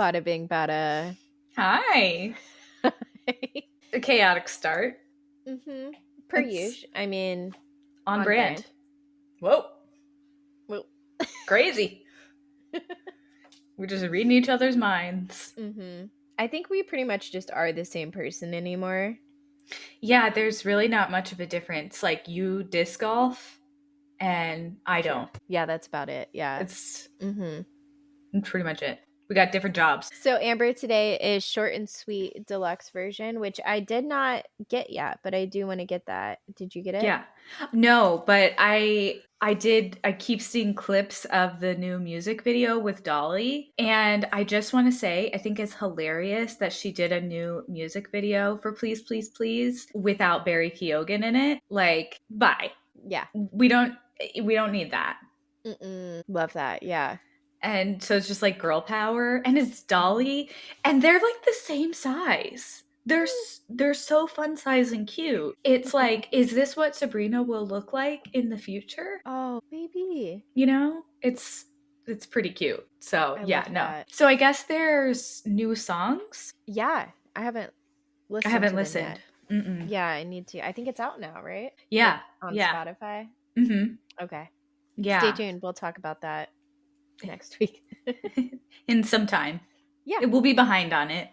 Bada bing bada. Hi. A chaotic start. Mm-hmm. Per usual. I mean, on brand. Whoa. Crazy. We're just reading each other's minds. Mm-hmm. I think we pretty much just are the same person anymore. Yeah, there's really not much of a difference. Like, you disc golf and I don't. Yeah, that's about it. Yeah. It's pretty much it. We got different jobs. So Amber today is short and sweet deluxe version, which I did not get yet, but I do want to get that. Did you get it? Yeah. No, but I keep seeing clips of the new music video with Dolly, and I just want to say I think it's hilarious that she did a new music video for Please Please Please without Barry Keoghan in it. Like, bye. Yeah. We don't need that. Love that. Yeah. And so it's just like girl power, and it's Dolly, and they're like the same size. They're so fun size and cute. It's like, is this what Sabrina will look like in the future? Oh, maybe. You know, it's pretty cute. So I yeah, love no. that. So I guess there's new songs. Yeah, I haven't listened. Mm-mm. Yeah, I need to. I think it's out now, right? Yeah. Like, on Spotify. Mm-hmm. Okay. Yeah. Stay tuned. We'll talk about that next week. In some time. Yeah. It will be behind on it.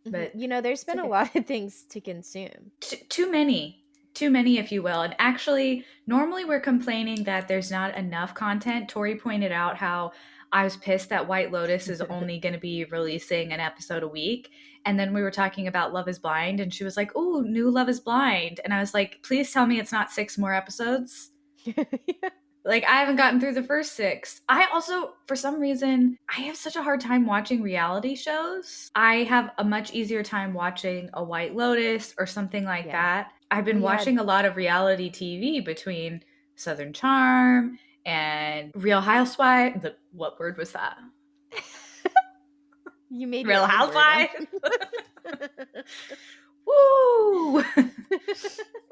But there's been a lot of things to consume. Too many, if you will. And actually, normally we're complaining that there's not enough content. Tori pointed out how I was pissed that White Lotus is only going to be releasing an episode a week. And then we were talking about Love is Blind, and she was like, "Ooh, new Love is Blind." And I was like, please tell me it's not 6 more episodes. Yeah. Like, I haven't gotten through the first 6. I also, for some reason, I have such a hard time watching reality shows. I have a much easier time watching a White Lotus or something like that. I've been watching a lot of reality TV between Southern Charm and Real Housewives. What word was that? You made Real Housewives. Woo!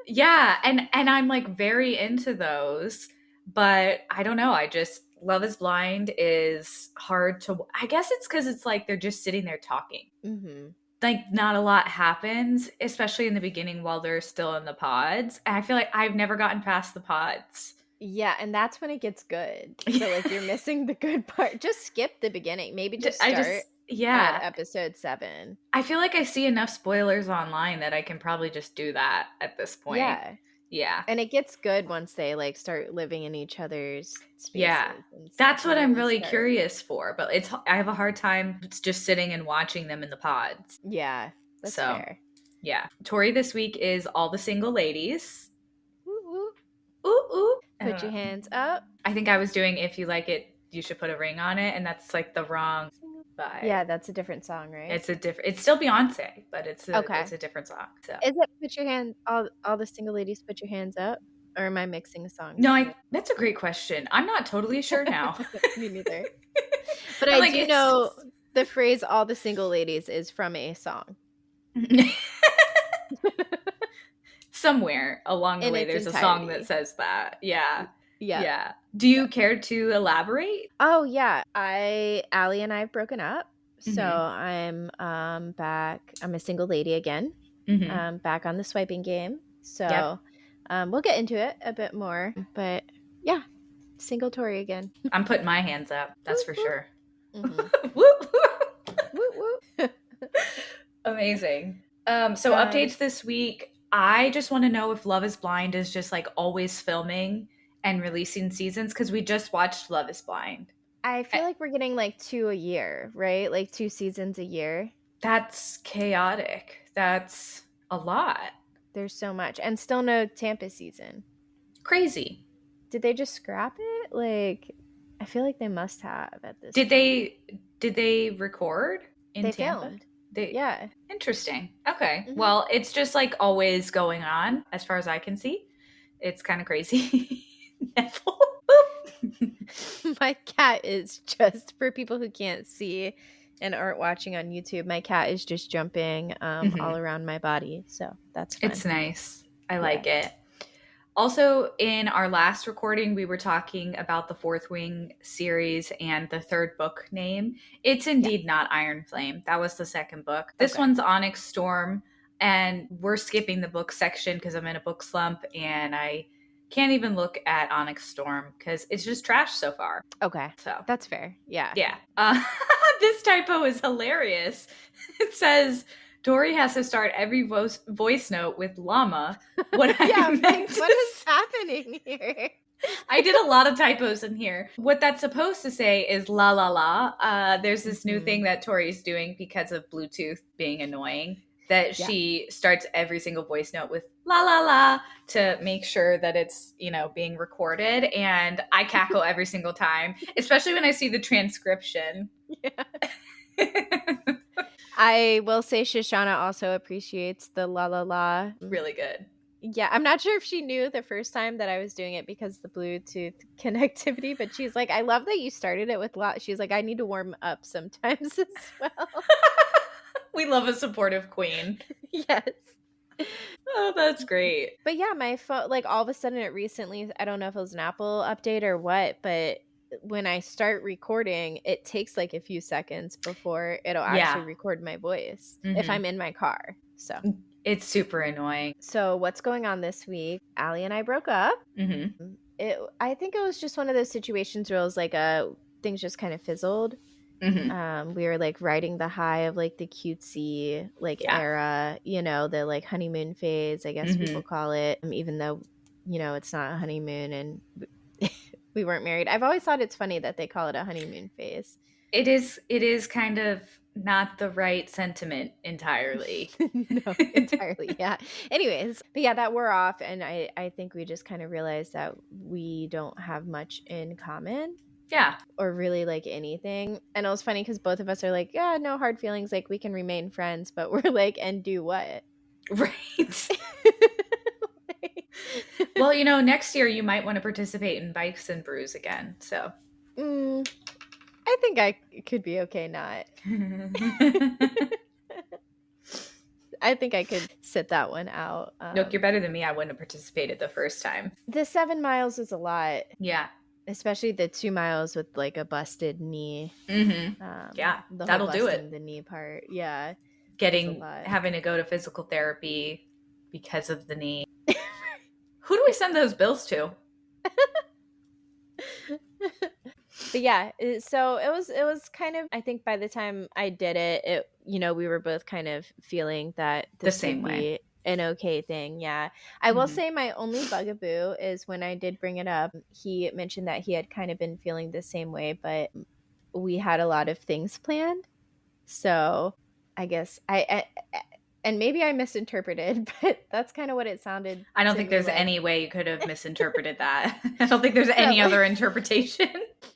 Yeah, and I'm like very into those. But I don't know. Love is Blind is hard to, I guess it's because it's like they're just sitting there talking. Mm-hmm. Like, not a lot happens, especially in the beginning while they're still in the pods. And I feel like I've never gotten past the pods. Yeah, and that's when it gets good. So, like, you're missing the good part. Just skip the beginning. Maybe just start at episode 7. I feel like I see enough spoilers online that I can probably just do that at this point. Yeah. And it gets good once they like start living in each other's spaces. Yeah. That's what I'm really curious for. But I have a hard time just sitting and watching them in the pods. Yeah. That's fair. Yeah. Tori this week is All the Single Ladies. Ooh, ooh. Ooh, ooh. Put your hands up. I think I was doing If You Like It, You Should Put a Ring on It. And that's like the wrong vibe. Yeah, that's a different song, right? It's still Beyonce, but it's a different song. So. Is it Put Your Hand, all the single ladies put your hands up? Or am I mixing a song? No, that's a great question. I'm not totally sure now. Me neither. But I do know the phrase all the single ladies is from a song. Somewhere along the way there's a song that says that. Yeah. Do you care to elaborate? Oh yeah, Allie and I have broken up, so I'm back. I'm a single lady again. Back on the swiping game. So we'll get into it a bit more, but yeah, single Tori again. I'm putting my hands up. That's for sure. Amazing. So updates this week. I just want to know if Love is Blind is just like always filming and releasing seasons, because we just watched Love is Blind. I feel like we're getting like 2 a year, right? Like 2 seasons a year. That's chaotic. That's a lot. There's so much. And still no Tampa season. Crazy. Did they just scrap it? Like, I feel like they must have at this point. Did they record in Tampa? Filmed. Yeah. Interesting. Okay. Well, it's just like always going on as far as I can see. It's kind of crazy. Neville. My cat is just, for people who can't see and aren't watching on YouTube, my cat is just jumping all around my body. So that's fun. It's nice. I like it. Also, in our last recording, we were talking about the Fourth Wing series and the third book name. It's indeed not Iron Flame. That was the second book. This one's Onyx Storm, and we're skipping the book section because I'm in a book slump and I can't even look at Onyx Storm because it's just trash so far. Okay. So that's fair. Yeah. Yeah. This typo is hilarious. It says Tori has to start every voice note with llama. What what is happening here? I did a lot of typos in here. What that's supposed to say is la la la. There's this new thing that Tori's doing because of Bluetooth being annoying, that she starts every single voice note with la la la to make sure that it's, being recorded. And I cackle every single time, especially when I see the transcription. Yeah. I will say Shoshana also appreciates the la la la. Really good. Yeah, I'm not sure if she knew the first time that I was doing it because of the Bluetooth connectivity, but she's like, I love that you started it with la. She's like, I need to warm up sometimes as well. We love a supportive queen. Yes. Oh, that's great. But yeah, my phone, like all of a sudden it recently, I don't know if it was an Apple update or what, but when I start recording, it takes like a few seconds before it'll actually record my voice if I'm in my car. So it's super annoying. So what's going on this week? Allie and I broke up. I think it was just one of those situations where it was like things just kind of fizzled. We were like riding the high of like the cutesy era, the like honeymoon phase, I guess people call it, even though it's not a honeymoon and we weren't married. I've always thought it's funny that they call it a honeymoon phase. It is kind of not the right sentiment entirely. No, entirely. Yeah. Anyways, but yeah, that we're off, and I think we just kind of realized that we don't have much in common. Yeah. Or really like anything. And it was funny because both of us are like, yeah, no hard feelings. Like we can remain friends, but we're like, and do what? Right. Well, next year you might want to participate in Bikes and Brews again. So I think I could be okay not. I think I could sit that one out. Look, you're better than me. I wouldn't have participated the first time. The 7 miles is a lot. Yeah. Especially the 2 miles with like a busted knee. Yeah, that'll do it. The knee part. Yeah. Having to go to physical therapy because of the knee. Who do we send those bills to? But yeah, so it was kind of, I think by the time I did it, we were both kind of feeling that this the same would way. Be an okay thing. Yeah. I will say my only bugaboo is when I did bring it up, he mentioned that he had kind of been feeling the same way, but we had a lot of things planned. So I guess and maybe I misinterpreted, but that's kind of what it sounded. I don't think there's any way you could have misinterpreted that. I don't think there's any other interpretation.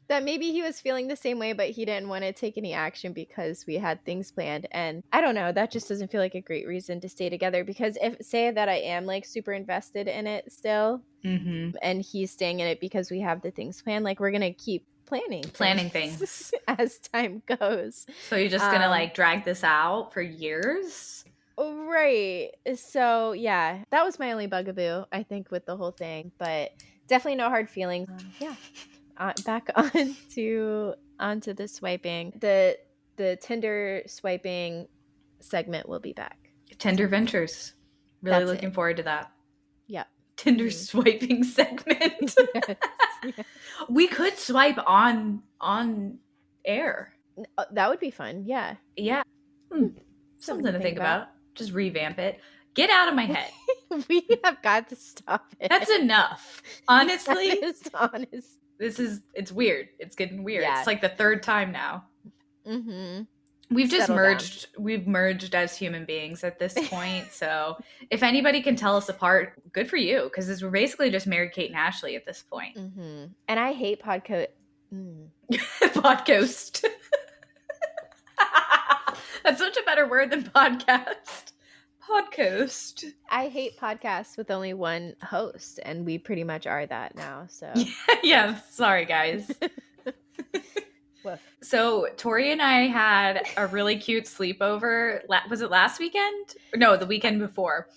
That maybe he was feeling the same way, but he didn't want to take any action because we had things planned. And I don't know, that just doesn't feel like a great reason to stay together, because if say that I am like super invested in it still, and he's staying in it because we have the things planned, like we're going to keep planning things as time goes. So you're just going to like drag this out for years? Right. So yeah, that was my only bugaboo, I think, with the whole thing, but definitely no hard feelings. Yeah. Back onto the swiping. The Tinder swiping segment will be back. Tinder Ventures. Really looking forward to that. Yeah. Tinder swiping segment. Yes. Yeah. We could swipe on air. That would be fun. Yeah. Yeah. Something to think about. Just revamp it. Get out of my head. We have got to stop it. That's enough. Honestly. That is honest. It's weird. It's getting weird. Yeah. It's like the third time now. We've just merged. Down. We've merged as human beings at this point. So if anybody can tell us apart, good for you. Because we're basically just married Kate and Ashley at this point. And I hate podcast. Podcast. That's such a better word than podcast. Podcast. I hate podcasts with only one host, and we pretty much are that now. So yeah, sorry guys. So Tori and I had a really cute sleepover. Was it last weekend? No, the weekend before.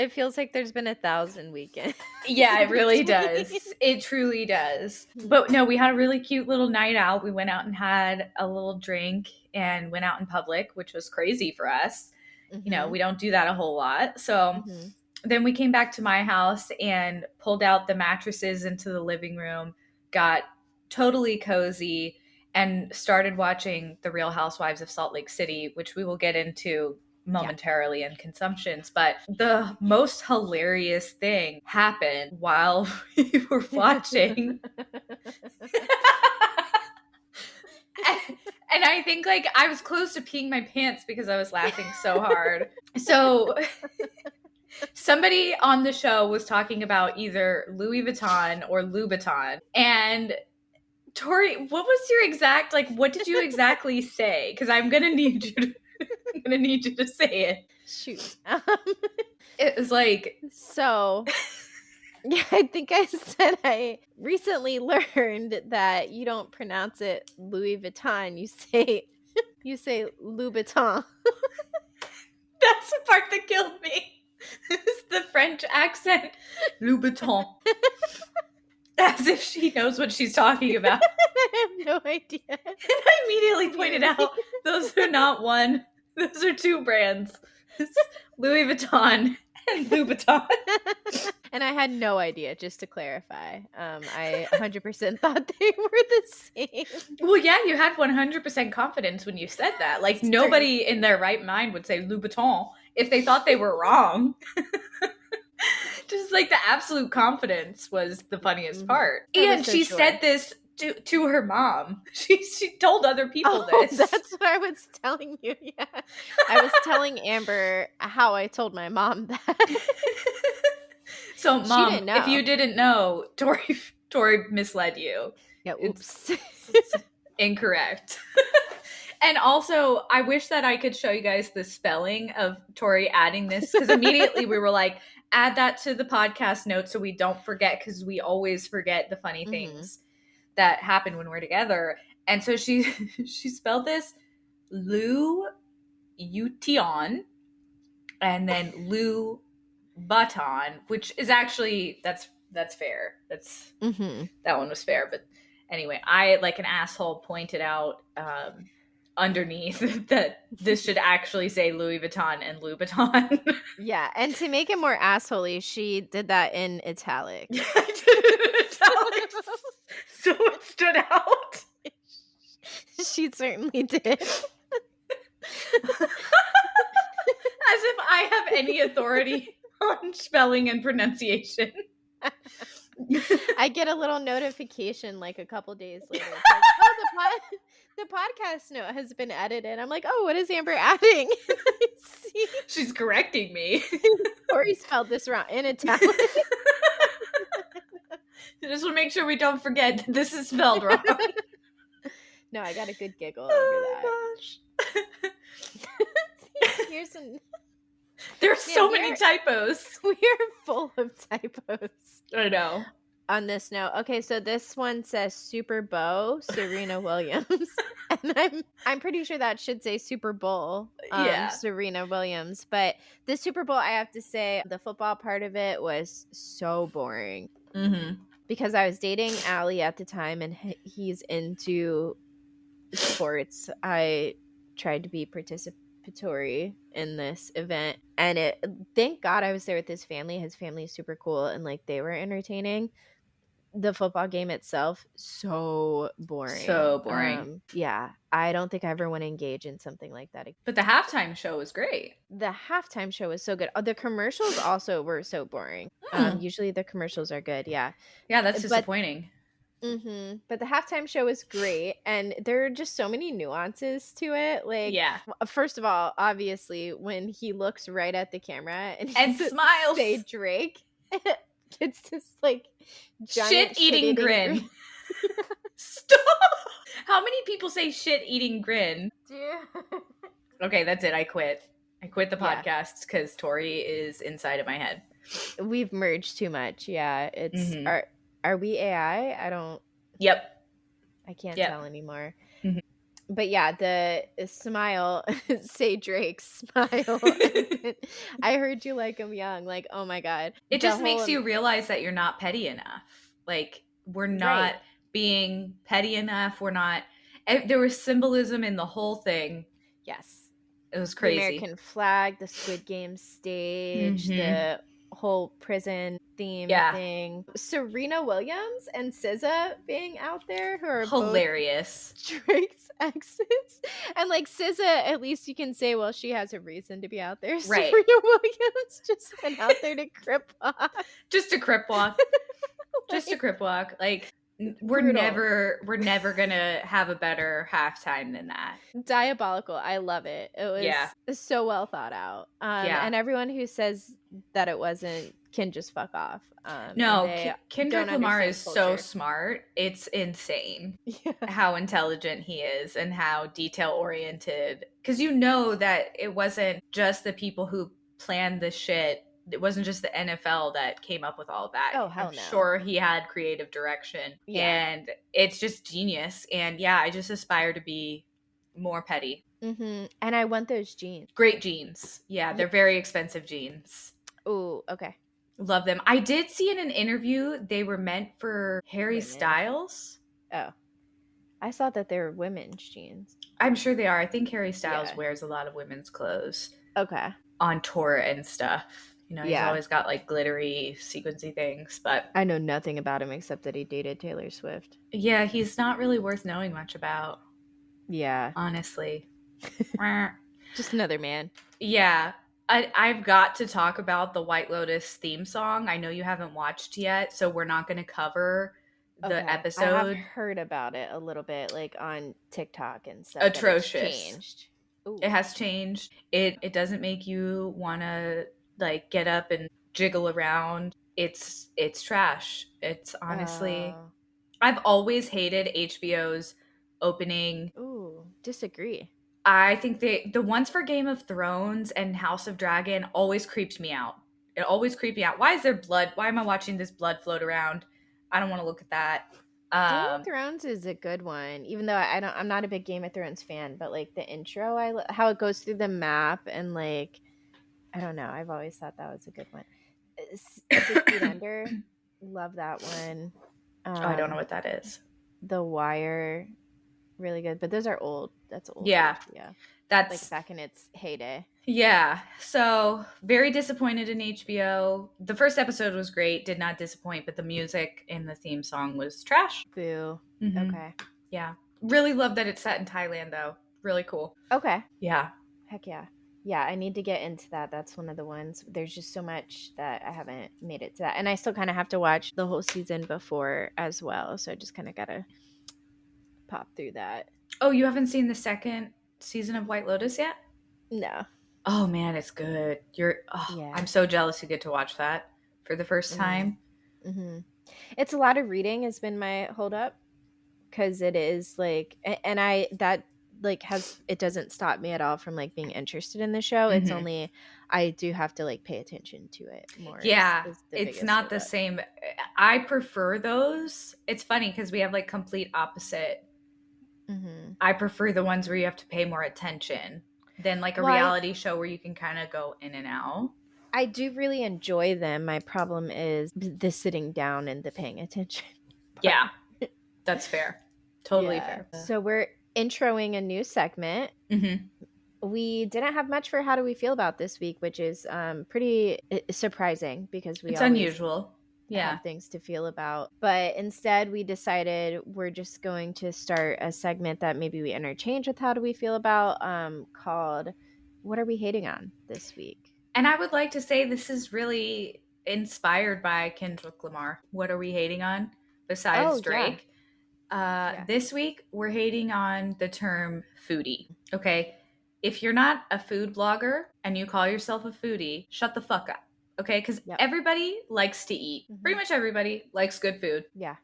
It feels like there's been 1,000 weekends. Yeah, it really does. It truly does. But no, we had a really cute little night out. We went out and had a little drink and went out in public, which was crazy for us. You know, we don't do that a whole lot. So then we came back to my house and pulled out the mattresses into the living room, got totally cozy, and started watching The Real Housewives of Salt Lake City, which we will get into momentarily in consumptions. But the most hilarious thing happened while we were watching. And I think like I was close to peeing my pants because I was laughing so hard. So somebody on the show was talking about either Louis Vuitton or Louboutin. And Tori, what was your exact, like, what did you exactly say? Because I'm going to need you to say it. Shoot. It was like... So, yeah, I think I said I recently learned that you don't pronounce it Louis Vuitton. You say Louboutin. That's the part that killed me. It's the French accent. Louboutin. As if she knows what she's talking about. I have no idea. And I immediately pointed out, those are not one. Those are two brands. It's Louis Vuitton and Louboutin. And I had no idea, just to clarify. I 100% thought they were the same. Well, yeah, you had 100% confidence when you said that. Like, nobody in their right mind would say Louboutin if they thought they were wrong. Just like the absolute confidence was the funniest part. And she said this to her mom. She told other people this. That's what I was telling you. Yeah, I was telling Amber how I told my mom that. So, Mom, if you didn't know, Tori misled you. Yeah, oops. It's incorrect. And also, I wish that I could show you guys the spelling of Tori adding this, because immediately we were like, add that to the podcast notes so we don't forget, because we always forget the funny things that happen when we're together. And so she spelled this Lou Ution and then Lou Button, which is actually that's fair. That's that one was fair. But anyway, I, like an asshole, pointed out underneath that this should actually say Louis Vuitton and Louboutin. Yeah, and to make it more assholey, she did that in italic. I did it in italic, so it stood out. She certainly did. As if I have any authority on spelling and pronunciation. I get a little notification like a couple days later. It's like, oh, the podcast note has been edited. I'm like, oh, what is Amber adding? See? She's correcting me. Tori spelled this wrong in italic. Just to make sure we don't forget that this is spelled wrong. No, I got a good giggle over that. Gosh. Here's some... There's so many typos. We are full of typos. I know. On this note, okay, so this one says Super Bowl, Serena Williams, and I'm pretty sure that should say Super Bowl, Serena Williams. But this Super Bowl, I have to say, the football part of it was so boring because I was dating Allie at the time, and he's into sports. I tried to be participatory in this event, and thank God I was there with his family. His family is super cool, and like they were entertaining. The football game itself, so boring. Yeah, I don't think I ever want to engage in something like that. But the halftime show was great. The halftime show was so good. The commercials also were so boring. Usually the commercials are good. Yeah, that's disappointing. But the halftime show was great, and there are just so many nuances to it. Like, first of all, obviously, when he looks right at the camera and smiles, say Drake. It's this like giant shit-eating grin. Stop! How many people say shit-eating grin? Dude. Okay, that's it. I quit. I quit the podcast because Tori is inside of my head. We've merged too much. Yeah, it's are we AI? I don't. Yep. I can't tell anymore. But but yeah, the smile, say Drake, smile. I heard you like him young. Like, oh my God. It just makes you realize that you're not petty enough. Like, we're not being petty enough. We're not. There was symbolism in the whole thing. Yes. It was crazy. The American flag, the Squid Game stage, the whole prison theme thing. Serena Williams and SZA being out there, who are hilarious. Both Drake's exes. And like SZA, at least you can say, well, she has a reason to be out there. Right. Serena Williams just went out there to crip walk. Just a crip walk. Just a crip walk. Like, we're never gonna have a better halftime than that. Diabolical. I love it. It was so well thought out. And everyone who says that it wasn't can just fuck off. No, Kendrick Lamar is so smart. It's insane how intelligent he is and how detail oriented. Because you know that it wasn't just the people who planned the shit. It wasn't just the NFL that came up with all of that. Oh, hell I'm no. sure he had creative direction. And it's just genius. And I just aspire to be more petty. And I want those jeans. Great jeans. Yeah, they're very expensive jeans. Oh, okay. Love them. I did see in an interview they were meant for Harry Styles. Oh. I saw that they were women's jeans. I'm sure they are. I think Harry Styles wears a lot of women's clothes. Okay. On tour and stuff. You know, he's always got like glittery, sequency things, but I know nothing about him except that he dated Taylor Swift. Yeah, he's not really worth knowing much about. Yeah. Honestly. Just another man. Yeah. I've got to talk about the White Lotus theme song. I know you haven't watched yet, so we're not going to cover the episode. I have heard about it a little bit, like on TikTok and stuff. Atrocious. Changed. It has changed. It doesn't make you want to like get up and jiggle around. It's trash. It's honestly. I've always hated HBO's opening. Ooh, disagree. I think the ones for Game of Thrones and House of Dragon always creeps me out. It always creeps me out. Why is there blood? Why am I watching this blood float around? I don't want to look at that. Game of Thrones is a good one, even though I'm not a big Game of Thrones fan, but like the intro, how it goes through the map and like, I don't know. I've always thought that was a good one. 6 Feet Under, love that one. I don't know what that is. The Wire, really good, but those are old. That's old. Yeah. That's like back in its heyday. Yeah. So very disappointed in HBO. The first episode was great, did not disappoint, but the music in the theme song was trash. Boo. Okay. Yeah. Really love that it's set in Thailand though. Really cool. Okay. Yeah. Heck yeah. Yeah, I need to get into that. That's one of the ones. There's just so much that I haven't made it to that. And I still kind of have to watch the whole season before as well. So I just kind of got to pop through that. Oh, you haven't seen the second season of White Lotus yet? No. Oh man, it's good. I'm so jealous you get to watch that for the first time. It's a lot of reading has been my hold up, because it is like, and it doesn't stop me at all from like being interested in the show. It's only I do have to like pay attention to it more. Yeah, it's not the same. I prefer those. It's funny because we have like complete opposite. I prefer the ones where you have to pay more attention than like a reality show where you can kind of go in and out. I do really enjoy them. My problem is the sitting down and the paying attention. Yeah, that's fair. Totally fair. So we're introing a new segment. We didn't have much for How Do We Feel About this week, which is pretty surprising because it's unusual. Have things to feel about. But instead we decided we're just going to start a segment that maybe we interchange with How Do We Feel About, called What Are We Hating On This Week? And I would like to say this is really inspired by Kendrick Lamar. What are we hating on besides Drake? This week we're hating on the term foodie. Okay, if you're not a food blogger and you call yourself a foodie, shut the fuck up. Okay, because everybody likes to eat. Pretty much everybody likes good food. Yeah.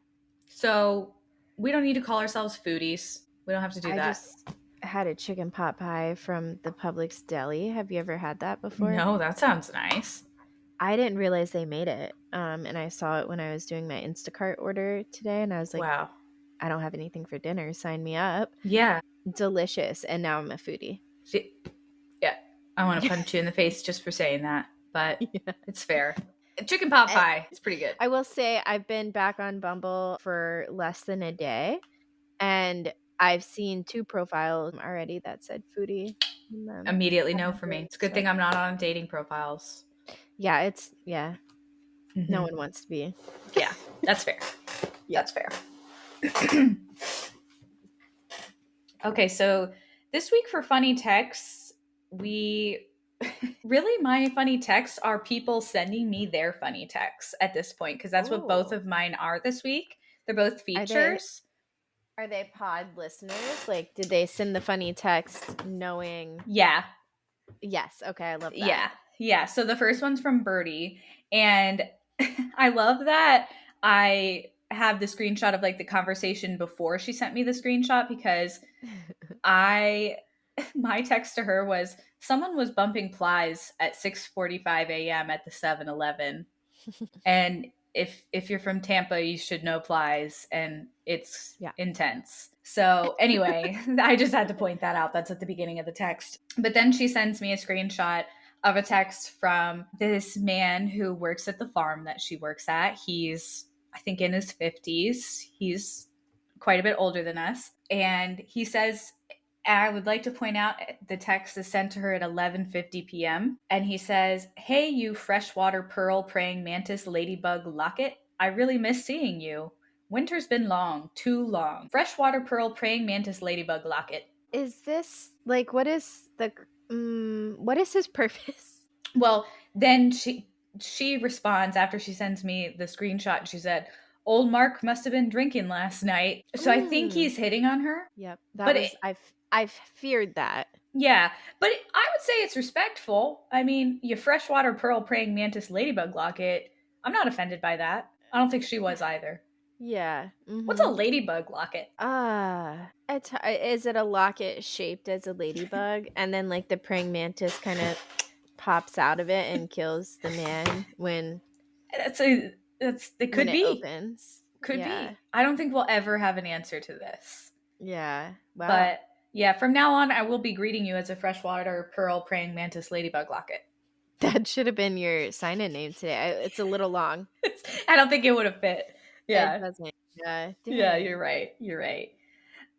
So we don't need to call ourselves foodies. We don't have to do that. I just had a chicken pot pie from the Publix deli. Have you ever had that before? No, that sounds nice. I didn't realize they made it. And I saw it when I was doing my Instacart order today. And I was like, wow, I don't have anything for dinner. Sign me up. Yeah. delicious, and now I'm a foodie. See, yeah, I want to punch you in the face just for saying that, but Yeah. it's fair. Chicken pot pie, it's pretty good. I will say I've been back on Bumble for less than a day, and I've seen 2 profiles already that said foodie. Immediately no for me. It's a good thing I'm not on dating profiles. Yeah, no one wants to be. Yeah, that's fair. Yeah. That's fair. Okay, so this week for funny texts, really my funny texts are people sending me their funny texts at this point, because that's what both of mine are this week. They're both features. Are they pod listeners? Like, did they send the funny text knowing? Yeah. Yes. Okay, I love that. Yeah. So the first one's from Birdie, and I love that I have the screenshot of like the conversation before she sent me the screenshot, because my text to her was, someone was bumping plies at 6:45 a.m. at the 7-Eleven. And if you're from Tampa, you should know plies, and it's intense. So anyway, I just had to point that out. That's at the beginning of the text. But then she sends me a screenshot of a text from this man who works at the farm that she works at. He's, I think, in his 50s. He's quite a bit older than us. And he says, I would like to point out the text is sent to her at 11:50 p.m. And he says, "Hey, you freshwater pearl praying mantis ladybug locket. I really miss seeing you. Winter's been long, too long. Freshwater pearl praying mantis ladybug locket." Is this like, what is his purpose? Well, then she responds after she sends me the screenshot. She said, "Old Mark must have been drinking last night." So I think he's hitting on her. Yep. I've feared that. Yeah, but I would say it's respectful. I mean, you freshwater pearl praying mantis ladybug locket. I'm not offended by that. I don't think she was either. Yeah. Mm-hmm. What's a ladybug locket? Is it a locket shaped as a ladybug, and then like the praying mantis kind of pops out of it and kills the man when it could be. Opens. Could be. I don't think we'll ever have an answer to this. Yeah. Wow. But yeah, from now on, I will be greeting you as a freshwater pearl praying mantis ladybug locket. That should have been your sign-in name today. It's a little long. I don't think it would have fit. Yeah. It doesn't. Yeah, you're right. You're right.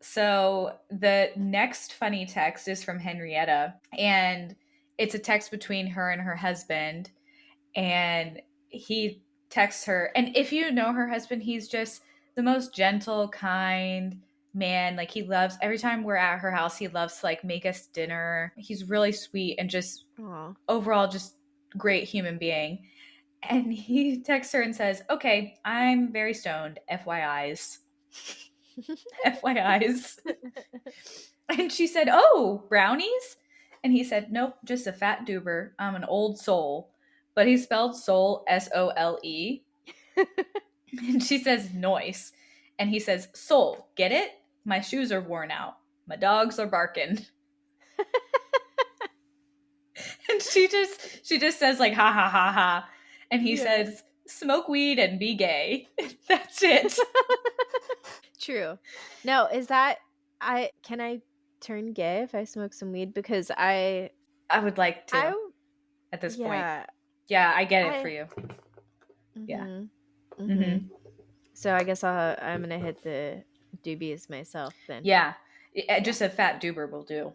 So the next funny text is from Henrietta, and it's a text between her and her husband. And he texts her, and if you know her husband, he's just the most gentle, kind man. Like, he loves, every time we're at her house, he loves to like make us dinner. He's really sweet and just overall just great human being. And he texts her and says, "Okay, I'm very stoned, FYIs." FYIs. And she said, "Oh, brownies?" And he said, "Nope, just a fat doober. I'm an old soul." But he spelled soul SOLE. And she says, "Noise." And he says, "Soul, get it? My shoes are worn out. My dogs are barking." And she just says like, "Ha ha ha ha." And he says, "Smoke weed and be gay." That's it. True. No, is that can I turn gay if I smoke some weed? Because I would like to at this point. Yeah, I get it for you. Mm-hmm. Yeah. Mm-hmm. So I guess I'm gonna hit the doobies myself then. Yeah, just a fat doober will do.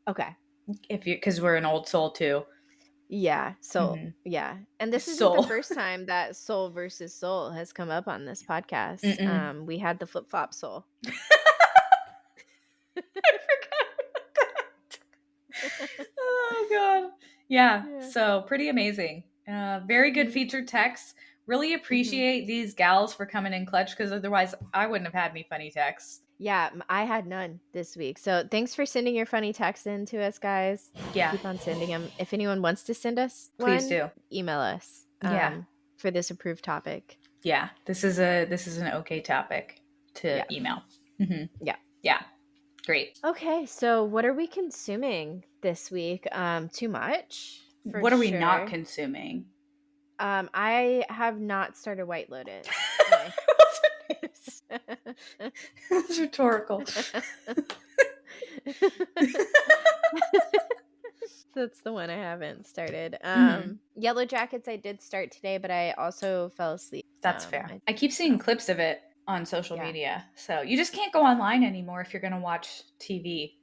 Okay. Because we're an old soul too. Yeah. So yeah, and this is the first time that soul versus soul has come up on this podcast. We had the flip flop soul. I forgot about that. Oh god. Yeah. So pretty amazing. Very good featured texts. Really appreciate these gals for coming in clutch, because otherwise I wouldn't have had any funny texts. Yeah, I had none this week. So thanks for sending your funny texts in to us, guys. Yeah. Keep on sending them. If anyone wants to send us please do. Email us. For this approved topic. Yeah. This is an okay topic to email. Mm-hmm. Yeah. Yeah. Great. Okay. So what are we consuming this week? Too much? What are we not consuming? I have not started White Lotus. It's rhetorical. That's the one I haven't started. Yellow Jackets I did start today, but I also fell asleep. That's fair. I keep seeing clips of it on social media. So you just can't go online anymore if you're going to watch TV.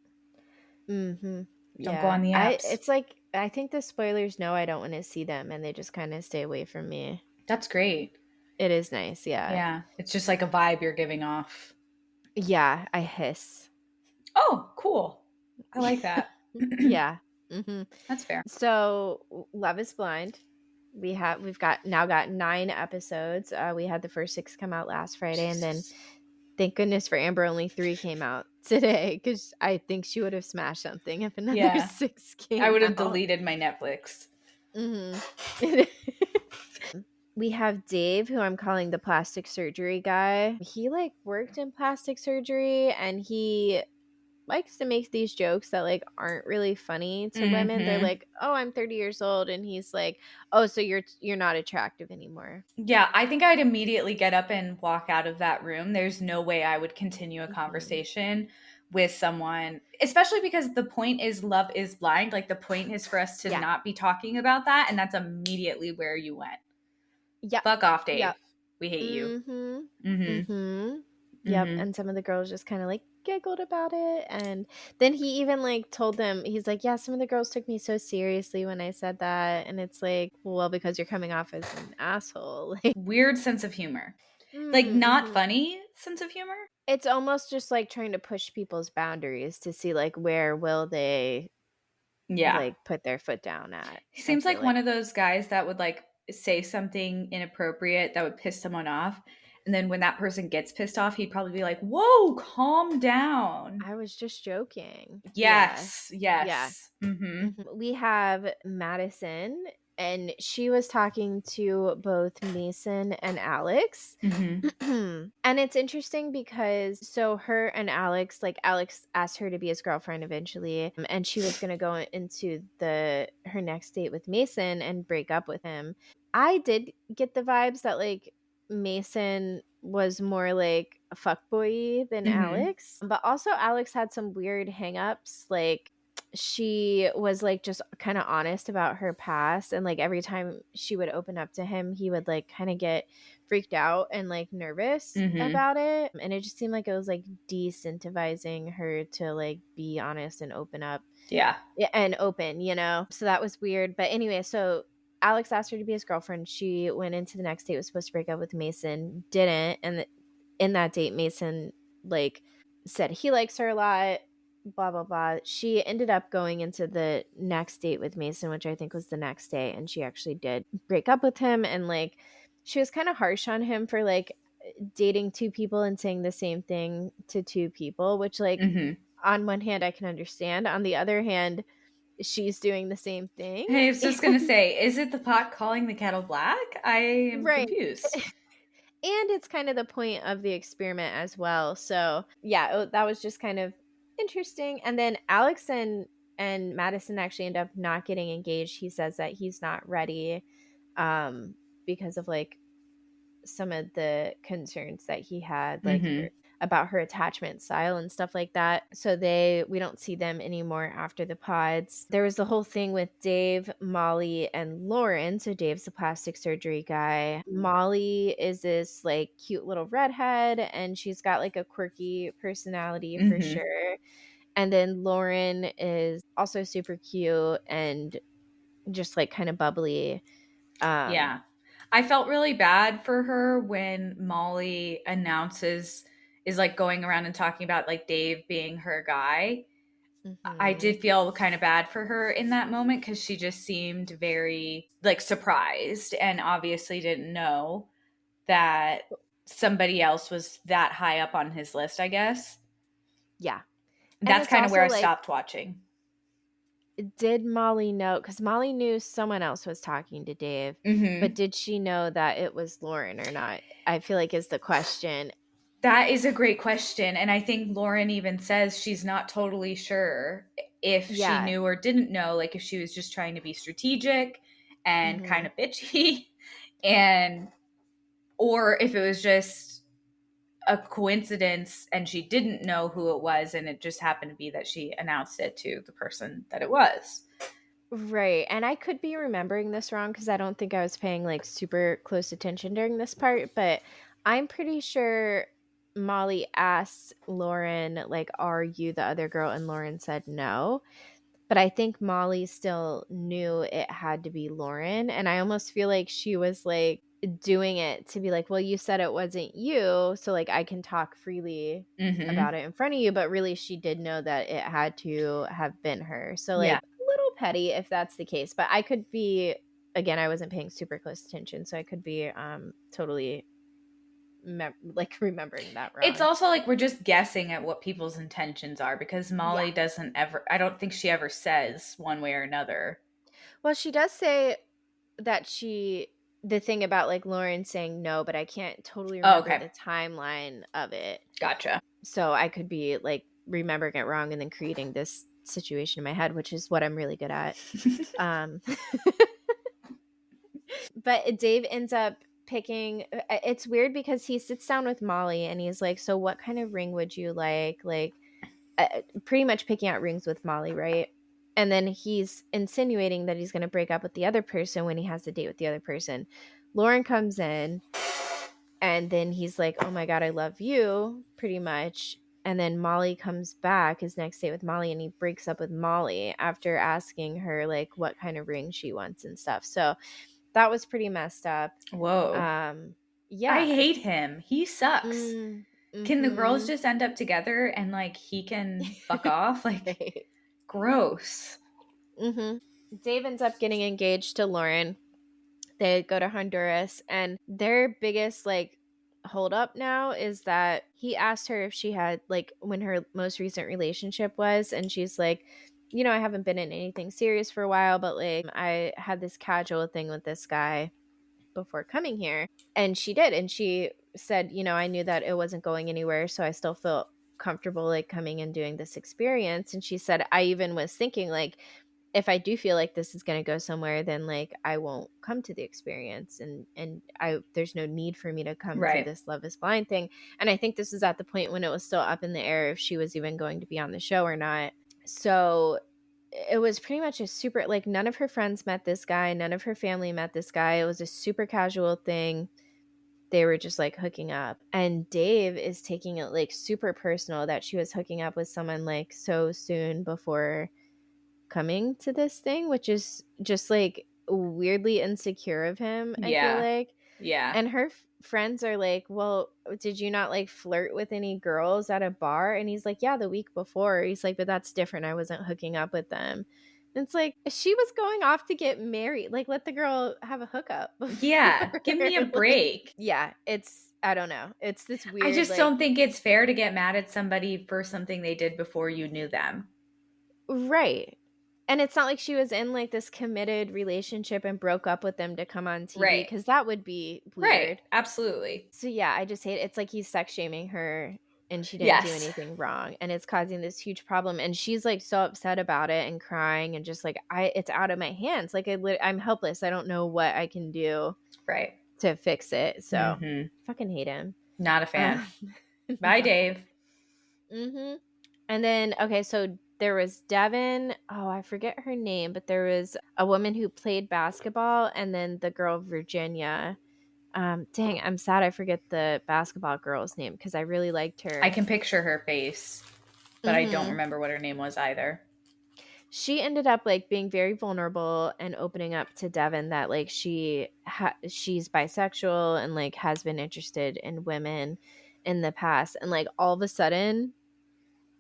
Mm-hmm. Don't go on the apps. It's like, I think the spoilers know I don't want to see them, and they just kind of stay away from me. That's great. It is nice, yeah. Yeah, it's just like a vibe you're giving off. Yeah, I hiss. Oh, cool. I like that. Yeah. Mm-hmm. That's fair. So Love is Blind. We've got 9 episodes. We had the first 6 come out last Friday, and then thank goodness for Amber, only 3 came out today, because I think she would have smashed something if another 6 came out. I would have deleted my Netflix. Mm-hmm. We have Dave, who I'm calling the plastic surgery guy. He like worked in plastic surgery, and he likes to make these jokes that like aren't really funny to women. They're like, "Oh, I'm 30 years old," and he's like, "Oh, so you're not attractive anymore." Yeah, I think I'd immediately get up and walk out of that room. There's no way I would continue a conversation with someone, especially because the point is Love is Blind. Like, the point is for us to not be talking about that, and that's immediately where you went. Yeah. Fuck off, Dave. Yep. We hate you. Yep. And some of the girls just kind of like giggled about it, and then he even like told them, he's like, yeah, some of the girls took me so seriously when I said that, and it's like, well, because you're coming off as an asshole. Weird sense of humor. Like, not funny sense of humor. It's almost just like trying to push people's boundaries to see like where will they like put their foot down at. He seems like one of those guys that would like say something inappropriate that would piss someone off, and then when that person gets pissed off, he'd probably be like, whoa, calm down, I was just joking. Yes. We have Madison, and she was talking to both Mason and Alex. And it's interesting because so her and Alex, like Alex asked her to be his girlfriend eventually, and she was going to go into her next date with Mason and break up with him. I did get the vibes that like Mason was more like a fuckboy than Alex, but also Alex had some weird hangups. Like, she was like just kind of honest about her past, and like every time she would open up to him, he would like kind of get freaked out and like nervous about it, and it just seemed like it was like decentivizing her to like be honest and open up. And open, so that was weird. But anyway, so Alex asked her to be his girlfriend. She went into the next date, was supposed to break up with Mason, didn't, and in that date Mason like said he likes her a lot, blah blah blah. She ended up going into the next date with Mason, which I think was the next day, and she actually did break up with him, and like she was kind of harsh on him for like dating 2 people and saying the same thing to 2 people, which like on one hand I can understand, on the other hand she's doing the same thing. Hey, I was just gonna say, is it the pot calling the kettle black? I am confused. And it's kind of the point of the experiment as well. So yeah, that was just kind of interesting. And then Alex and Madison actually end up not getting engaged. He says that he's not ready because of like some of the concerns that he had, like about her attachment style and stuff like that. So we don't see them anymore after the pods. There was the whole thing with Dave, Molly, and Lauren. So Dave's the plastic surgery guy. Molly is this like cute little redhead, and she's got like a quirky personality for sure. And then Lauren is also super cute and just like kind of bubbly. I felt really bad for her when Molly is like going around and talking about like Dave being her guy. I did feel kind of bad for her in that moment because she just seemed very like surprised and obviously didn't know that somebody else was that high up on his list, I guess. Yeah. That's kind of where I stopped watching. Did Molly know? Because Molly knew someone else was talking to Dave, but did she know that it was Lauren or not? I feel like is the question. That is a great question. And I think Lauren even says she's not totally sure if she knew or didn't know, like if she was just trying to be strategic and kind of bitchy, or if it was just a coincidence and she didn't know who it was, and it just happened to be that she announced it to the person that it was. Right. And I could be remembering this wrong because I don't think I was paying like super close attention during this part, but I'm pretty sure Molly asked Lauren, like, are you the other girl? And Lauren said no. But I think Molly still knew it had to be Lauren. And I almost feel like she was like doing it to be like, well, you said it wasn't you. So like I can talk freely about it in front of you. But really, she did know that it had to have been her. So like a little petty if that's the case. But I could be, again, I wasn't paying super close attention. So I could be totally like remembering that wrong. It's also like we're just guessing at what people's intentions are because Molly doesn't ever, I don't think she ever says one way or another. Well, she does say that the thing about like Lauren saying no, but I can't totally remember the timeline of it. Gotcha. So I could be like remembering it wrong and then creating this situation in my head, which is what I'm really good at. But Dave ends up picking, it's weird because he sits down with Molly and he's like, so what kind of ring would you like? Like pretty much picking out rings with Molly, right? And then he's insinuating that he's going to break up with the other person when he has the date with the other person. Lauren comes in and then he's like, oh my God, I love you, pretty much. And then Molly comes back, his next date with Molly, and he breaks up with Molly after asking her like what kind of ring she wants and stuff. So that was pretty messed up. Whoa. Yeah. I hate him. He sucks. Mm-hmm. Can the girls just end up together and like he can fuck off? Like gross. Mm-hmm. Dave ends up getting engaged to Lauren. They go to Honduras, and their biggest like hold up now is that he asked her if she had like when her most recent relationship was, and she's like, you know, I haven't been in anything serious for a while, but like I had this casual thing with this guy before coming here. And she did, and she said, you know, I knew that it wasn't going anywhere, so I still felt comfortable like coming and doing this experience. And she said, I even was thinking like, if I do feel like this is going to go somewhere, then like I won't come to the experience, and there's no need for me to come to this Love is Blind thing. And I think this is at the point when it was still up in the air if she was even going to be on the show or not. So it was pretty much a super, like none of her friends met this guy, none of her family met this guy. It was a super casual thing. They were just like hooking up, and Dave is taking it like super personal that she was hooking up with someone like so soon before coming to this thing, which is just like weirdly insecure of him. I feel like. And her friends are like, well, did you not like flirt with any girls at a bar? And he's like, yeah, the week before. He's like, but that's different, I wasn't hooking up with them. And it's like, she was going off to get married, like let the girl have a hookup before. Yeah, give me a break. Like, yeah, it's, I don't know, it's this weird, I just like, don't think it's fair to get mad at somebody for something they did before you knew them. Right. And it's not like she was in like this committed relationship and broke up with them to come on TV, because that would be weird. Right. Absolutely. So yeah, I just hate it. It's like he's sex shaming her and she didn't do anything wrong, and it's causing this huge problem, and she's like so upset about it and crying and just like, it's out of my hands. Like I'm helpless. I don't know what I can do to fix it. So fucking hate him. Not a fan. Bye, Dave. And then, okay, so there was Devin. Oh, I forget her name, but there was a woman who played basketball, and then the girl Virginia. Dang, I'm sad I forget the basketball girl's name because I really liked her. I can picture her face, but I don't remember what her name was either. She ended up like being very vulnerable and opening up to Devin that like she's bisexual and like has been interested in women in the past, and like all of a sudden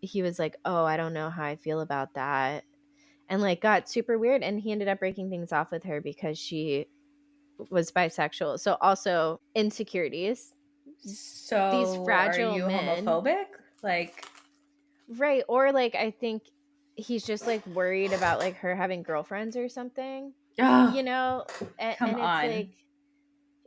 he was like, oh, I don't know how I feel about that, and like got super weird, and he ended up breaking things off with her because she was bisexual. So also insecurities. So these fragile are you men, homophobic? Like, right? Or like I think he's just like worried about like her having girlfriends or something. You know? Come on. It's like,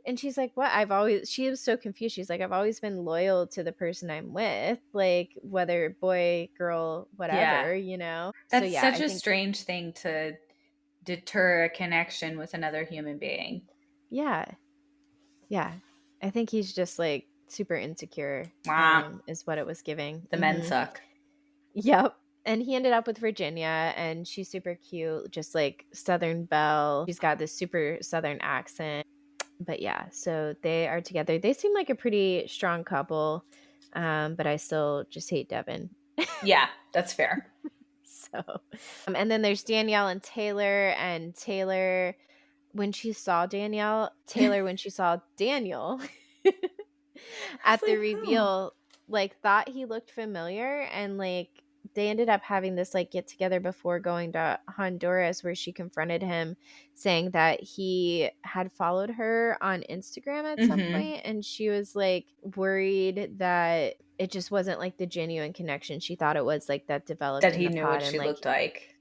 and she's like, what? She was so confused. She's like, I've always been loyal to the person I'm with, like whether boy, girl, whatever, you know? That's such a strange thing to deter a connection with another human being. Yeah. Yeah. I think he's just like super insecure, is what it was giving. The men suck. Yep. And he ended up with Virginia, and she's super cute, just like Southern belle. She's got this super Southern accent. But yeah, so they are together. They seem like a pretty strong couple, but I still just hate Devin. Yeah, that's fair. So, and then there's Danielle and Taylor. And Taylor, when she saw Danielle, when she saw Daniel at the reveal, like thought he looked familiar, and like they ended up having this like get together before going to Honduras, where she confronted him saying that he had followed her on Instagram at some point, and she was like worried that it just wasn't like the genuine connection she thought it was, like that developed that in he the knew pod, what and she like looked like.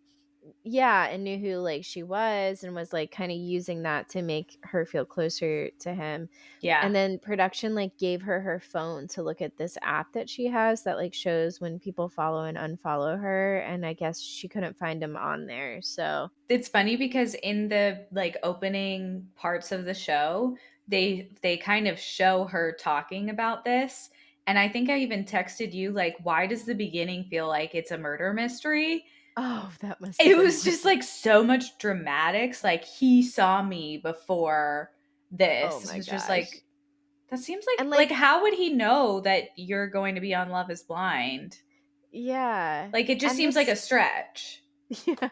Yeah, and knew who like she was, and was like kind of using that to make her feel closer to him. Yeah. And then production like gave her phone to look at this app that she has that like shows when people follow and unfollow her, and I guess she couldn't find him on there. So it's funny because in the like opening parts of the show, they kind of show her talking about this, and I think I even texted you like, why does the beginning feel like it's a murder mystery? Oh, that must it was just like so much dramatics, like he saw me before this. Oh my it was gosh. just like, that seems like, And like how would he know that you're going to be on Love is Blind? Yeah, like it just seems like a stretch. Yeah.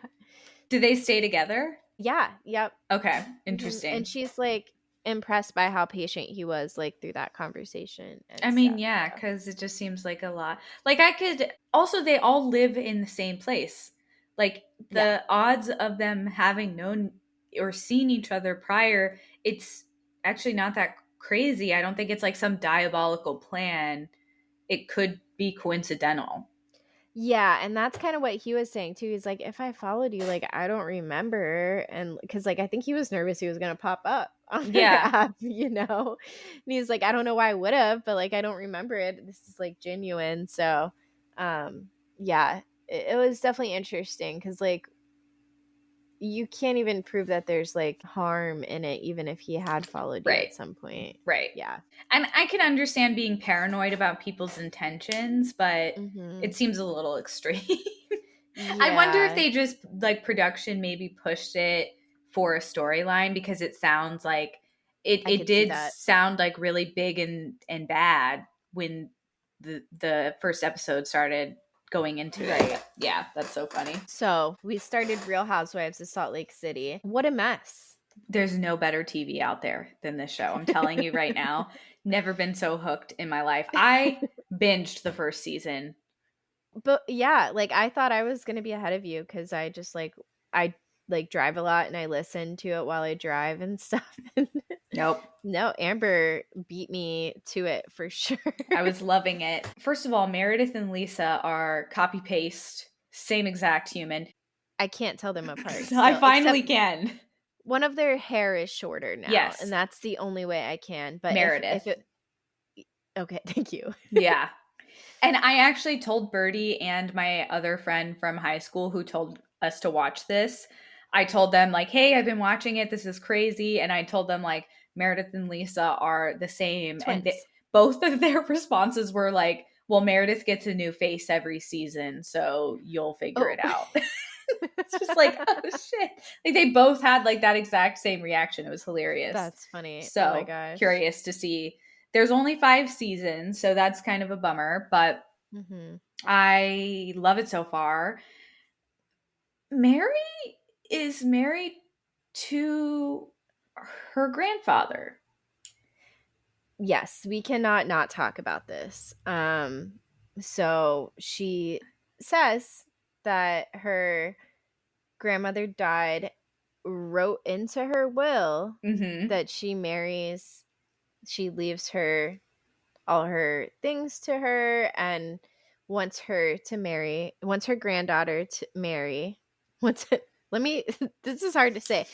Do they stay together? Yeah. Yep. Okay, interesting. And she's like impressed by how patient he was like through that conversation. I mean, yeah, because it just seems like a lot. Like I could also, they all live in the same place. Like the odds of them having known or seen each other prior, it's actually not that crazy. I don't think it's like some diabolical plan. It could be coincidental. Yeah, and that's kind of what he was saying too. He's like, if I followed you, like I don't remember, and because like I think he was nervous he was gonna pop up on her app, you know. And he's like, I don't know why I would have, but like I don't remember it. This is like genuine. So, yeah, it was definitely interesting because like you can't even prove that there's like harm in it, even if he had followed you at some point. Right. Yeah. And I can understand being paranoid about people's intentions, but it seems a little extreme. I wonder if they just like production maybe pushed it for a storyline, because it sounds like it did sound like really big and bad when the first episode started going into it. Yeah, that's so funny. So we started Real Housewives of Salt Lake City. What a mess. There's no better TV out there than this show. I'm telling you right now. Never been so hooked in my life. I binged the first season. But yeah, like I thought I was going to be ahead of you because I just like, I like drive a lot and I listen to it while I drive and stuff. Nope. No, Amber beat me to it for sure. I was loving it. First of all, Meredith and Lisa are copy paste, same exact human. I can't tell them apart. Still, I finally can. One of their hair is shorter now. Yes. And that's the only way I can. But Meredith. Okay, thank you. Yeah. And I actually told Birdie and my other friend from high school who told us to watch this. I told them like, hey, I've been watching it. This is crazy. And I told them like Meredith and Lisa are the same. Twins. And both of their responses were like, well, Meredith gets a new face every season, so you'll figure it out. It's just like, oh shit. Like they both had like that exact same reaction. It was hilarious. That's funny. So oh my gosh. Curious to see. There's only 5 seasons, so that's kind of a bummer, but I love it so far. Mary is married to her grandfather. Yes, we cannot not talk about this. So she says that her grandmother died, wrote into her will that she leaves her all her things to her, and wants her granddaughter to marry. This is hard to say.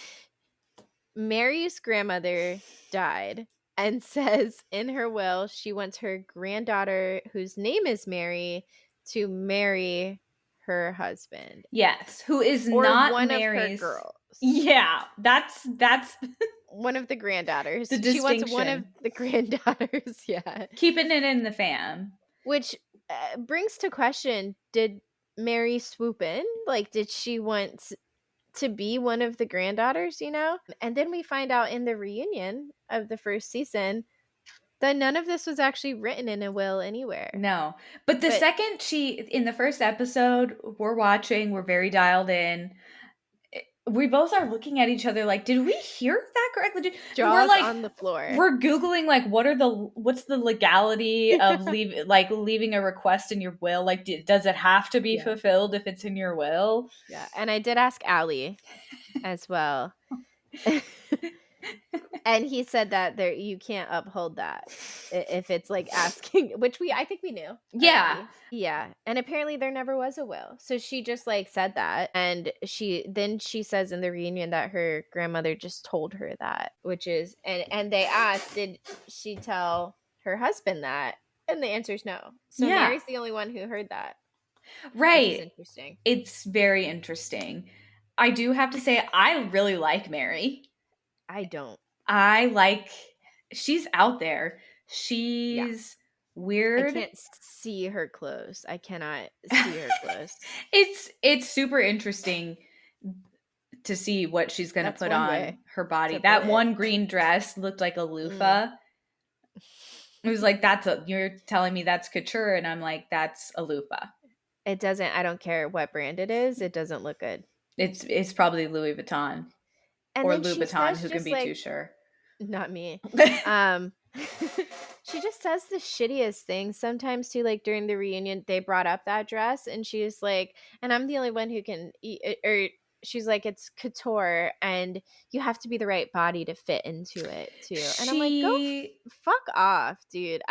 Mary's grandmother died and says in her will she wants her granddaughter, whose name is Mary, to marry her husband. Yes, who is not one Mary's of her girls. Yeah, that's one of the granddaughters. The She wants distinction. one of the granddaughters. Yeah. Keeping it in the fam. Which brings to question, did Mary swoop in? Like, did she want to be one of the granddaughters, you know? And then we find out in the reunion of the first season that none of this was actually written in a will anywhere. No. But the second in the first episode, we're watching, we're very dialed in. We both are looking at each other like, did we hear that correctly? Jaws on the floor. We're Googling like, what's the legality of leaving a request in your will? Like, does it have to be fulfilled if it's in your will? Yeah. And I did ask Allie as well. And he said that you can't uphold that if it's like asking, which I think we knew. Yeah. Already. Yeah. And apparently there never was a will. So she just like said that. And she says in the reunion that her grandmother just told her that, which is, and they asked, did she tell her husband that? And the answer is no. So Mary's the only one who heard that. Right. Which is interesting. It's very interesting. I do have to say, I really like Mary. I don't. She's out there. She's weird. I can't see her clothes. I cannot see her clothes. It's super interesting to see what she's going to put on her body. That one green dress looked like a loofah. It was like, you're telling me that's couture, and I'm like, that's a loofah. It doesn't, I don't care what brand it is, it doesn't look good. It's probably Louis Vuitton. And or Louis Vuitton, who can be too sure. Not me. She just says the shittiest things sometimes too. Like during the reunion, they brought up that dress, and she's like, and I'm the only one who can eat it, or she's like, it's couture and you have to be the right body to fit into it too. And I'm like, go fuck off, dude.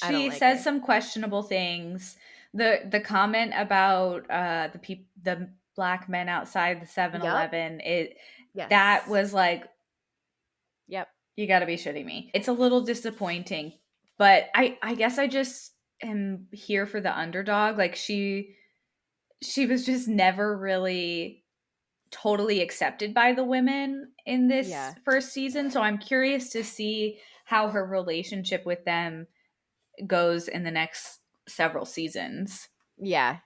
She says some questionable things. The comment about the black men outside the 7-Eleven, that was like, yep, you got to be shitting me. It's a little disappointing, but I guess I just am here for the underdog. Like she was just never really totally accepted by the women in this first season. So I'm curious to see how her relationship with them goes in the next several seasons. Yeah.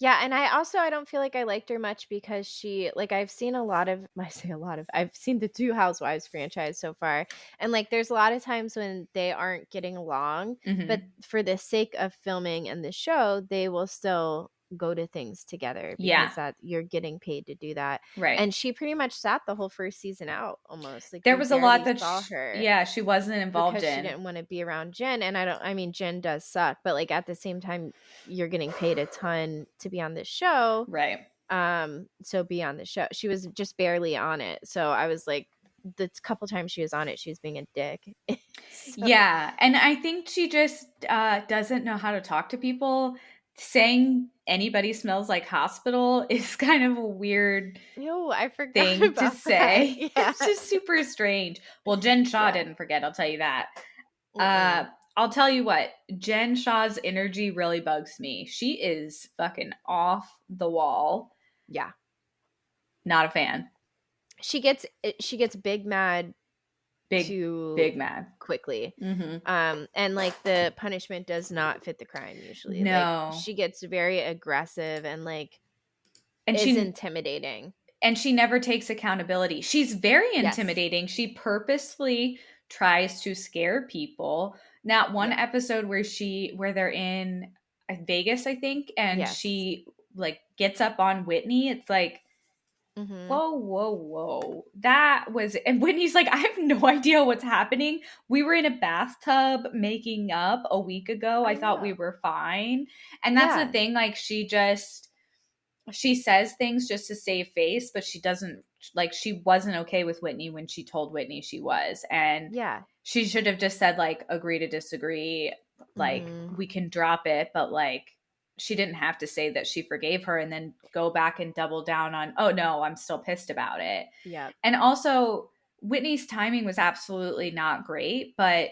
Yeah, and I don't feel like I liked her much because she, like, I've seen I've seen the Two Housewives franchise so far, and like there's a lot of times when they aren't getting along, but for the sake of filming and the show, they will still go to things together because that you're getting paid to do that. Right. And she pretty much sat the whole first season out almost. Like there was a lot that she wasn't involved in. She didn't want to be around Jen. And Jen does suck, but like at the same time, you're getting paid a ton to be on this show. Right. So be on the show. She was just barely on it. So I was like, the couple times she was on it, she was being a dick. Yeah. And I think she just doesn't know how to talk to people. Saying anybody smells like hospital is kind of a weird thing to say. Yeah. It's just super strange. Well, Jen Shaw didn't forget, I'll tell you that. I'll tell you what, Jen Shaw's energy really bugs me. She is fucking off the wall. Yeah. Not a fan. She gets big mad. Big mad quickly. And like the punishment does not fit the crime usually. No. Like, she gets very aggressive and she's intimidating. And she never takes accountability. She's very intimidating. Yes. She purposefully tries to scare people. That one episode where they're in Vegas, I think, and she like gets up on Whitney. It's like, whoa. That was, and Whitney's like, I have no idea what's happening. We were in a bathtub making up a week ago. I thought we were fine. And that's the thing. Like she says things just to save face, but she doesn't, like, she wasn't okay with Whitney when she told Whitney she was. And she should have just said like, agree to disagree. Like we can drop it, but like, she didn't have to say that she forgave her and then go back and double down on, oh no, I'm still pissed about it. Yeah. And also Whitney's timing was absolutely not great, but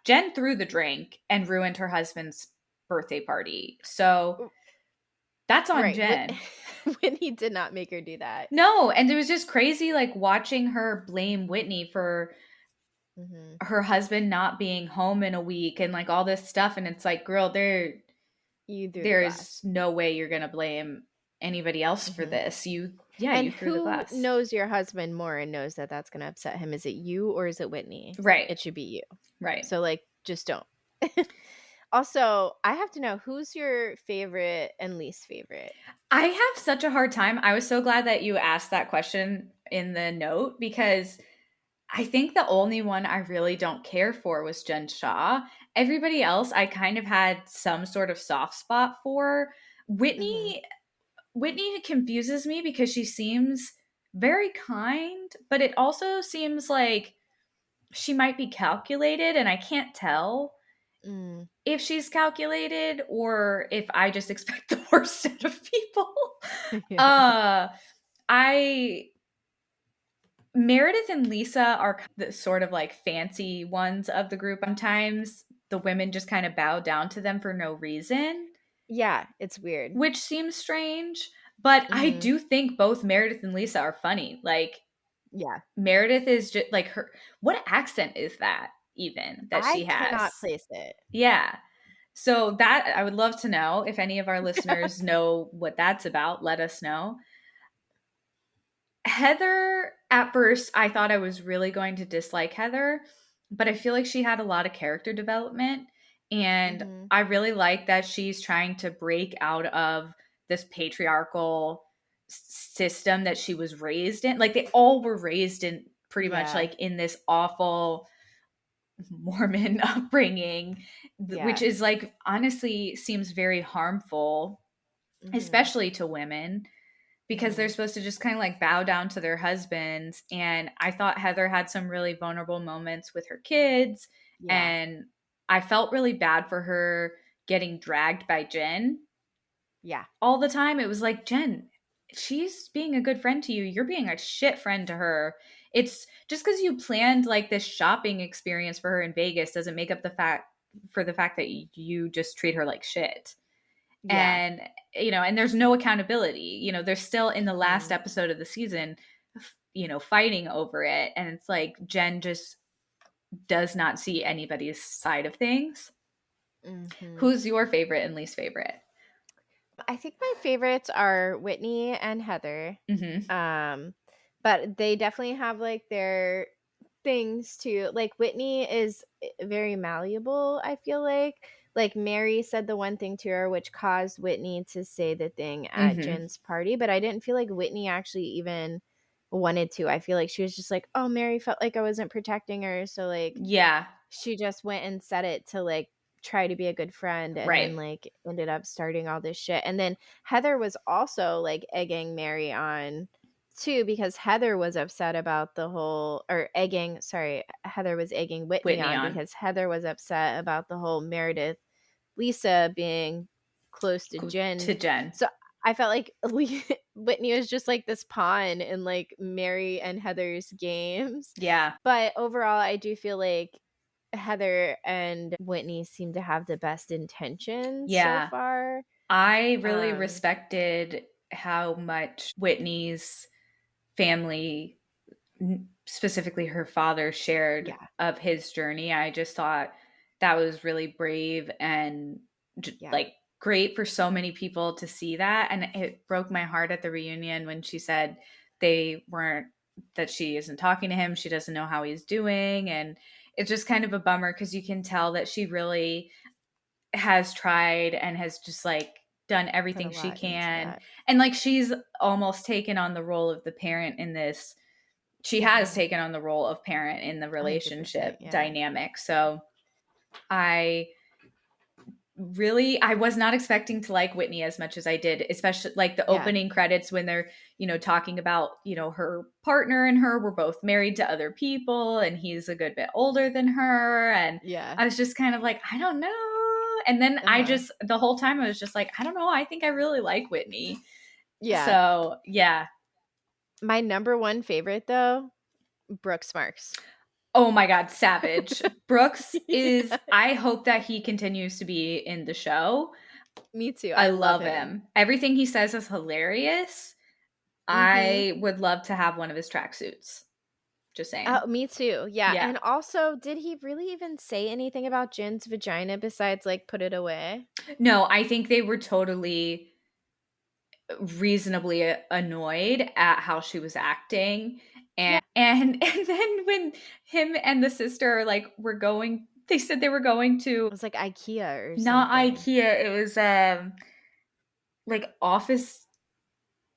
Jen threw the drink and ruined her husband's birthday party. So that's on Jen. Whitney did not make her do that. No, and it was just crazy, like, watching her blame Whitney for her husband not being home in a week and, like, all this stuff, and it's like, girl, You threw the there's glass. no way you're gonna blame anybody else for this. You And threw the who glass. knows your husband more and knows that that's going to upset him? Is it you or is it Whitney? Right. It should be you. Right. So, like, just don't. Also, I have to know, who's your favorite and least favorite? I have such a hard time. I was so glad that you asked that question in the note, because I think the only one I really don't care for was Jen Shaw. Everybody else I kind of had some sort of soft spot for. Whitney confuses me because she seems very kind, but it also seems like she might be calculated, and I can't tell if she's calculated or if I just expect the worst out of people. I Meredith and Lisa are the sort of like fancy ones of the group. Sometimes the women just kind of bow down to them for no reason. Yeah, it's weird. Which seems strange, but I do think both Meredith and Lisa are funny. Like, yeah, Meredith is just like her. What accent is that even that I she cannot has? place it. Yeah. So that I would love to know if any of our listeners know what that's about. Let us know. Heather, at first, I thought I was really going to dislike Heather, but I feel like she had a lot of character development. And I really like that she's trying to break out of this patriarchal system that she was raised in. Like, they all were raised in pretty much like in this awful Mormon upbringing, which is like, honestly, seems very harmful, especially to women, because they're supposed to just kind of like bow down to their husbands. And I thought Heather had some really vulnerable moments with her kids. And I felt really bad for her getting dragged by Jen. Yeah. All the time. It was like, Jen, she's being a good friend to you. You're being a shit friend to her. It's just because you planned like this shopping experience for her in Vegas doesn't make up the fact that you just treat her like shit. And, and there's no accountability. They're still in the last episode of the season, fighting over it. And it's like, Jen just does not see anybody's side of things. Who's your favorite and least favorite? I think my favorites are Whitney and Heather. But they definitely have like their things too. Like, Whitney is very malleable, I feel like Mary said the one thing to her which caused Whitney to say the thing at Jen's party, but I didn't feel like Whitney actually even wanted to. I feel like she was just like, oh, Mary felt like I wasn't protecting her, so like she just went and said it to like try to be a good friend, and then like ended up starting all this shit. And then Heather was also like egging Mary on too, because Heather was upset about the whole, or egging, sorry, Heather was egging Whitney on because Heather was upset about the whole Meredith Lisa being close to Jen. So I felt like Whitney was just like this pawn in like Mary and Heather's games. Yeah. But overall, I do feel like Heather and Whitney seem to have the best intentions so far. I really respected how much Whitney's family, specifically her father, shared of his journey. I just thought that was really brave and like great for so many people to see that. And it broke my heart at the reunion when she said that she isn't talking to him. She doesn't know how he's doing. And it's just kind of a bummer because you can tell that she really has tried and has just like done everything she can. And like, she's almost taken on the role of the parent in this. She has taken on the role of parent in the relationship dynamic. So I was not expecting to like Whitney as much as I did, especially like the opening credits when they're, talking about, her partner and her were both married to other people and he's a good bit older than her. And I was just kind of like, I don't know. And then the whole time I was just like, I don't know. I think I really like Whitney. Yeah. So yeah. My number one favorite though, Brooks Marks. Oh my God, savage. Brooks is, I hope that he continues to be in the show. Me too. I I love love him. him. Everything he says is hilarious. I would love to have one of his tracksuits. Just saying. Oh, me too. Yeah. Yeah. And also, did he really even say anything about Jin's vagina besides like put it away? No, I think they were totally reasonably annoyed at how she was acting. Yeah. And then when him and the sister like were going, they said they were going to It was like IKEA or not something. IKEA, it was like Office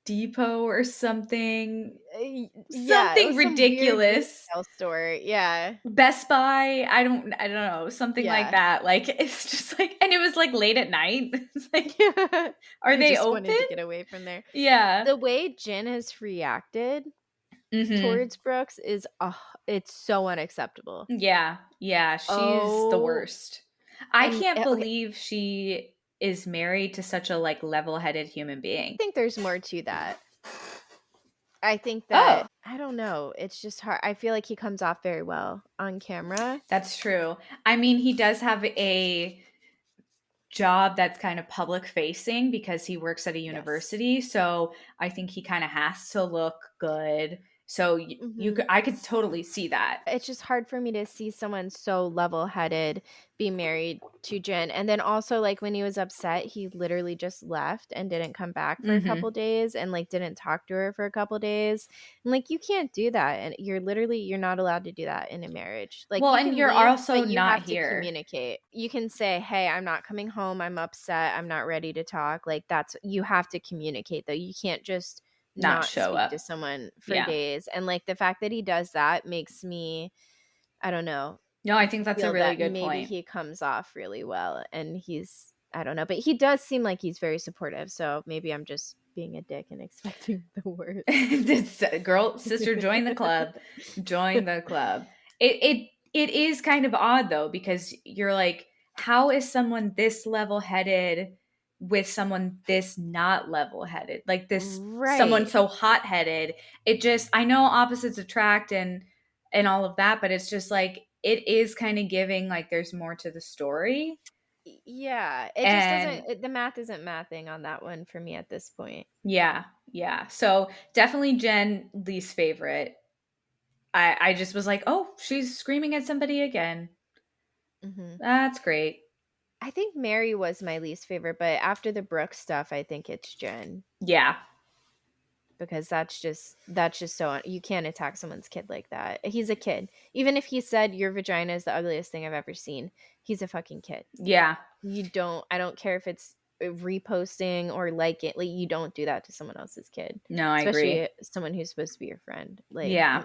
Depot or something. Yeah, it Something was some weird ridiculous. retail store. Yeah. Best Buy, I don't know, something like Yeah. that. Like it's just like, and it was like late at night. It's like, are He they just open? wanted to get away from there. Yeah. The way Jin has reacted Mm-hmm. towards Brooks is it's so unacceptable. Yeah. Yeah. She's the Oh, worst. I and can't okay, believe she is married to such a like level-headed human I being. think there's more to that. I think Oh, that I don't know. It's just hard. I feel like he comes off very well on camera. that's true. I mean, he does have a job that's kind of public facing because he works at a Yes. university, so I think he kind of has to look good. So you Hmm. could, I could totally see that. It's just hard for me to see someone so level-headed be married to Jen. And then also, like, when he was upset, he literally just left and didn't come back for a Mm-hmm. couple days and like didn't talk to her for a couple days. And like, you can't do that. And you're not allowed to do that in a marriage. Like, Well, you and can you're leave, also but you not have to here. communicate. You can say, "Hey, I'm not coming home. I'm upset. I'm not ready to talk." Like, you have to communicate though. You can't just Not not show speak to up. someone for Yeah. days. And like the fact that he does that makes me, I don't know, No, I think that's a feel really that good maybe point. he comes off really well and I don't know, but he does seem like he's very supportive. So maybe I'm just being a dick and expecting the worst. This girl, sister, join the club. Join the club. It is kind of odd though, because you're like, how is someone this level headed with someone this not level headed? Like this someone Right. so hot headed. It just, I know opposites attract and all of that, but it's just like it is kind of giving like there's more to the story. Yeah, it just And doesn't, the math isn't mathing on that one for me at this point. yeah, yeah. So definitely Jen, least favorite. I just was like, oh, she's screaming at somebody again. Hmm. That's great. I think Mary was my least favorite, but after the Brooke stuff, I think it's Jen. Yeah. Because that's just so you can't attack someone's kid like that. He's a kid. Even if he said your vagina is the ugliest thing I've ever seen, he's a fucking kid. Yeah. I don't care if it's reposting or like it, like you don't do that to someone else's kid, No, I especially agree. someone who's supposed to be your friend. Like, Yeah.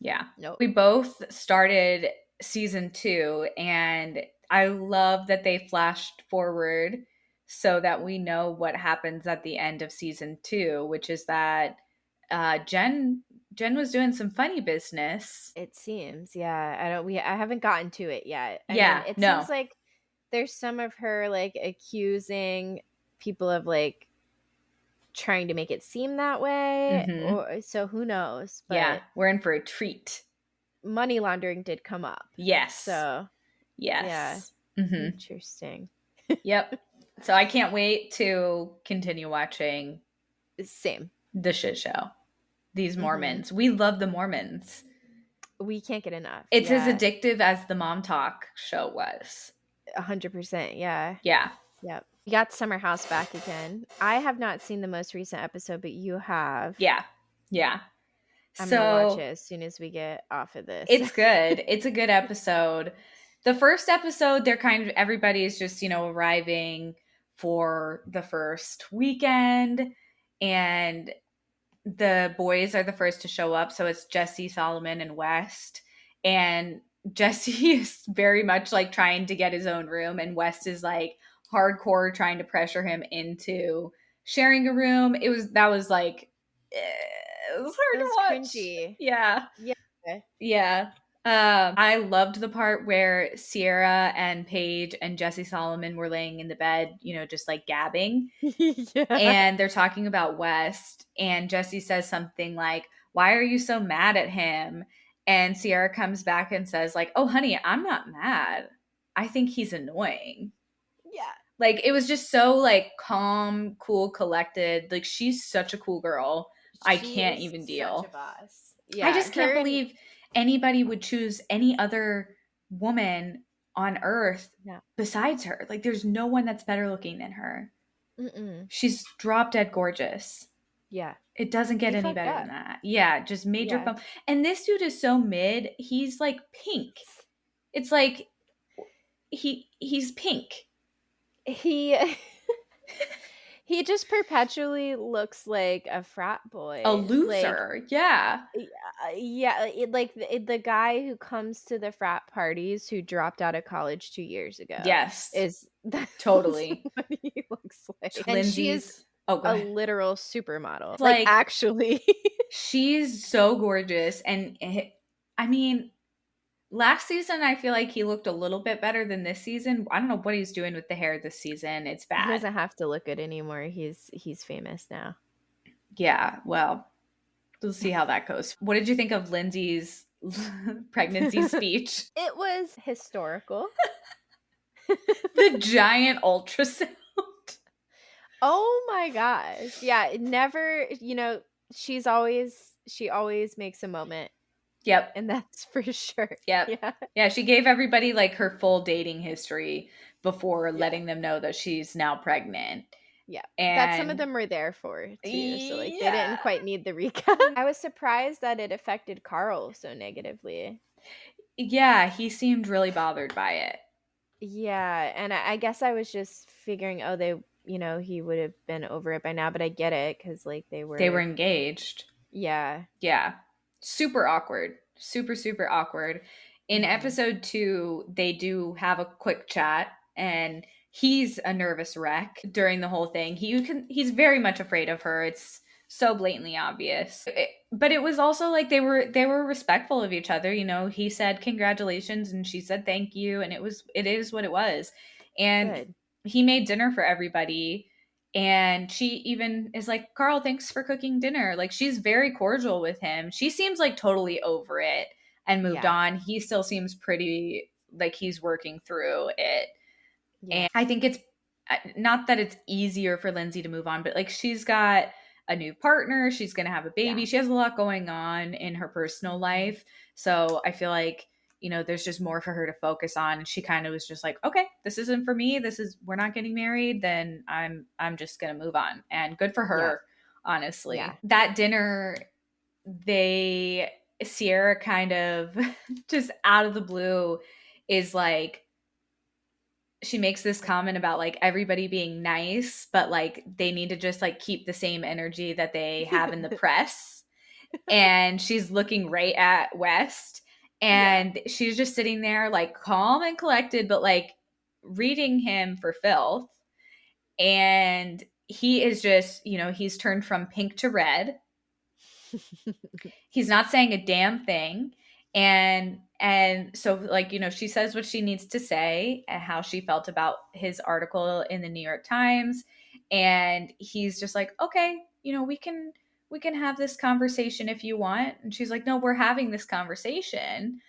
Yeah. nope. We both started season 2, and I love that they flashed forward so that we know what happens at the end of season 2, which is that Jen was doing some funny business. It seems, yeah. I haven't gotten to it yet. I mean, Yeah, it no. seems like there's some of her like accusing people of like trying to make it seem that way, Mm-hmm. or so who knows, Yeah, but we're in for a treat. money laundering did come up. Yes. So, yeah, Yes. Mm-hmm. interesting. Yep. So I can't wait to continue watching Same. the shit show. These Hmm. Mormons. We love the Mormons. We can't get enough. It's as Yeah. addictive as the Mom Talk show was. 100%. Yeah. Yeah. Yep. We got Summer House back again. I have not seen the most recent episode, but you have. Yeah. Yeah. I'm going to watch it So as soon as we get off of this. it's good. It's a good episode. The first episode, they're kind of, everybody's just, arriving for the first weekend, and the boys are the first to show up. So it's Jesse, Solomon, and West. And Jesse is very much like trying to get his own room, and West is like hardcore trying to pressure him into sharing a room. That was like, it was It hard was to watch. cringy. Yeah. Yeah. Yeah. I loved the part where Sierra and Paige and Jesse Solomon were laying in the bed, just like gabbing, Yeah. and they're talking about West, and Jesse says something like, "Why are you so mad at him?" And Sierra comes back and says like, "Oh honey, I'm not mad. I think he's annoying." Yeah. Like, it was just so, like, calm, cool, collected. Like, she's such a cool girl. I She can't is even such a deal. boss. I Yeah, just can't her and believe anybody would choose any other woman on earth yeah. besides her. Like, there's no one that's better looking than her. Mm-mm. She's drop dead gorgeous. Yeah. It doesn't get He any fucked better than up. that. Yeah, just major Yeah. fun. And this dude is so mid. He's like pink. It's like he's pink. He he just perpetually looks like a frat A boy. Like loser. Yeah. yeah, the guy who comes to the frat parties who dropped out of college 2 years ago Yes. is that's Totally. what he looks like. And she is Lindsay's. Oh, go a ahead. literal supermodel. It's Like like actually. she's so gorgeous, and I mean, last season I feel like he looked a little bit better than this season. I don't know what he's doing with the hair this season. It's He bad. doesn't have to look good anymore. He's famous now. Yeah. Well, we'll see how that goes. What did you think of Lindsay's pregnancy speech? It was historical. The giant ultrasound. Oh my gosh. Yeah, it never, she always makes a moment, Yep. and that's for sure. Yep. Yeah. Yeah, she gave everybody like her full dating history before Yeah. letting them know that she's now pregnant. Yeah. That some of And them were there for too. So like they yeah. didn't quite need the recap. I was surprised that it affected Carl so negatively. Yeah, he seemed really bothered by it. Yeah, and I guess I was just figuring, oh, he would have been over it by now, but I get it because like they They were were. engaged. Yeah. Yeah. Super awkward. Super, super awkward. In Mm-hmm. episode 2, they do have a quick chat, and he's a nervous wreck during the whole thing. He's very much afraid of her. It's so blatantly obvious. But it was also like they were respectful of each other. He said congratulations and she said thank you, and it is what it was. And Good. he made dinner for everybody. And she even is like, Carl, thanks for cooking dinner. Like, she's very cordial with him. She seems like totally over it and moved Yeah. on. He still seems pretty like he's working through it. Yeah. And I think it's not that it's easier for Lindsay to move on, but like she's got a new partner. She's going to have a baby. Yeah. She has a lot going on in her personal life. So I feel like, there's just more for her to focus on. And she kind of was just like, okay, this isn't for me. We're not getting married. Then I'm just going to move on. And good for her, honestly. Yeah. That dinner, Sierra kind of just out of the blue is like, she makes this comment about like everybody being nice, but like they need to just like keep the same energy that they have in the press. And she's looking right at West, and she's just sitting there like calm and collected, but like reading him for filth. And he is just, he's turned from pink to red. He's not saying a damn thing. And so like, she says what she needs to say and how she felt about his article in the New York Times. And he's just like, okay, we can have this conversation if you want. And she's like, no, we're having this conversation.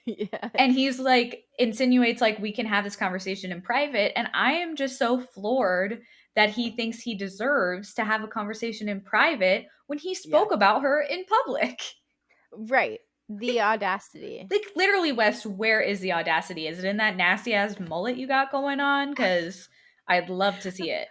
Yeah. And he's like, insinuates like we can have this conversation in private. And I am just so floored that he thinks he deserves to have a conversation in private when he spoke about her in public. Right. The audacity. Like, literally, West, where is the audacity? Is it in that nasty ass mullet you got going on? Because I'd love to see it.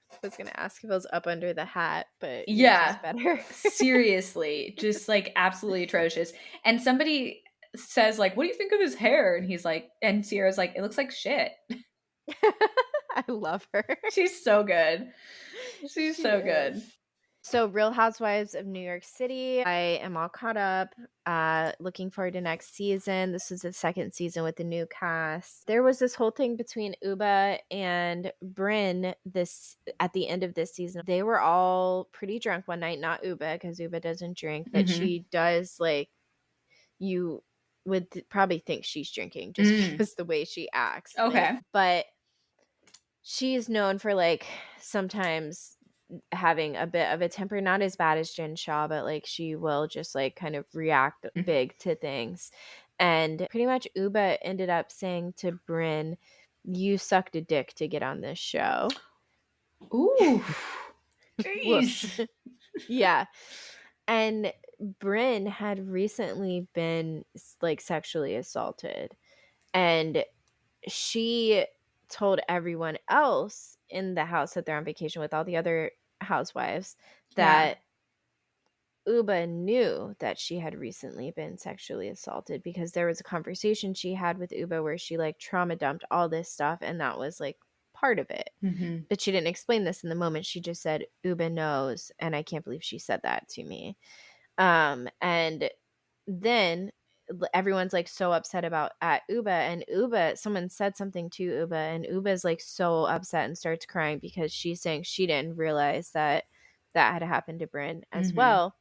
I was going to ask if it was up under the hat, but yeah, is better. Seriously, just like absolutely atrocious. And somebody says like, what do you think of his hair? And he's like, and Sierra's like, it looks like shit. I love her. She's so good. She's so good. So Real Housewives of New York City, I am all caught up. Looking forward to next season. This is the second season with the new cast. There was this whole thing between Uba and Brynn at the end of this season. They were all pretty drunk one night, not Uba because Uba doesn't drink, but she does, like, you would probably think she's drinking just because the way she acts. Okay. But she's known for like sometimes having a bit of a temper, not as bad as Jen Shaw, but like she will just like kind of react big to things. And pretty much Uba ended up saying to Brynn you sucked a dick to get on this show. Ooh. Jeez. Yeah. And Brynn had recently been like sexually assaulted, and she told everyone else in the house that they're on vacation with, all the other housewives, that Uba knew that she had recently been sexually assaulted, because there was a conversation she had with Uba where she like trauma dumped all this stuff, and that was like part of it. Mm-hmm. But she didn't explain this in the moment. She just said, Uba knows, and I can't believe she said that to me. And then everyone's like so upset at Uba, and someone said something to Uba, and Uba's like so upset and starts crying because she's saying she didn't realize that had happened to Brynn as well.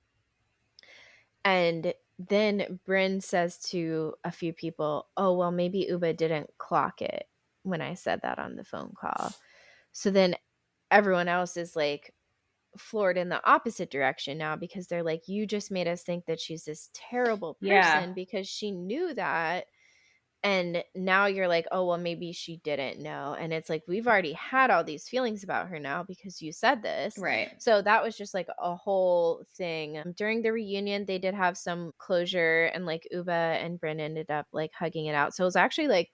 And then Brynn says to a few people, oh, well, maybe Uba didn't clock it when I said that on the phone call. So then everyone else is like floored in the opposite direction now, because they're like, you just made us think that she's this terrible person because she knew that. And now you're like, oh, well, maybe she didn't know. And it's like, we've already had all these feelings about her now because you said this. Right. So that was just like a whole thing. During the reunion, they did have some closure, and like Uba and Brynn ended up like hugging it out. So it was actually like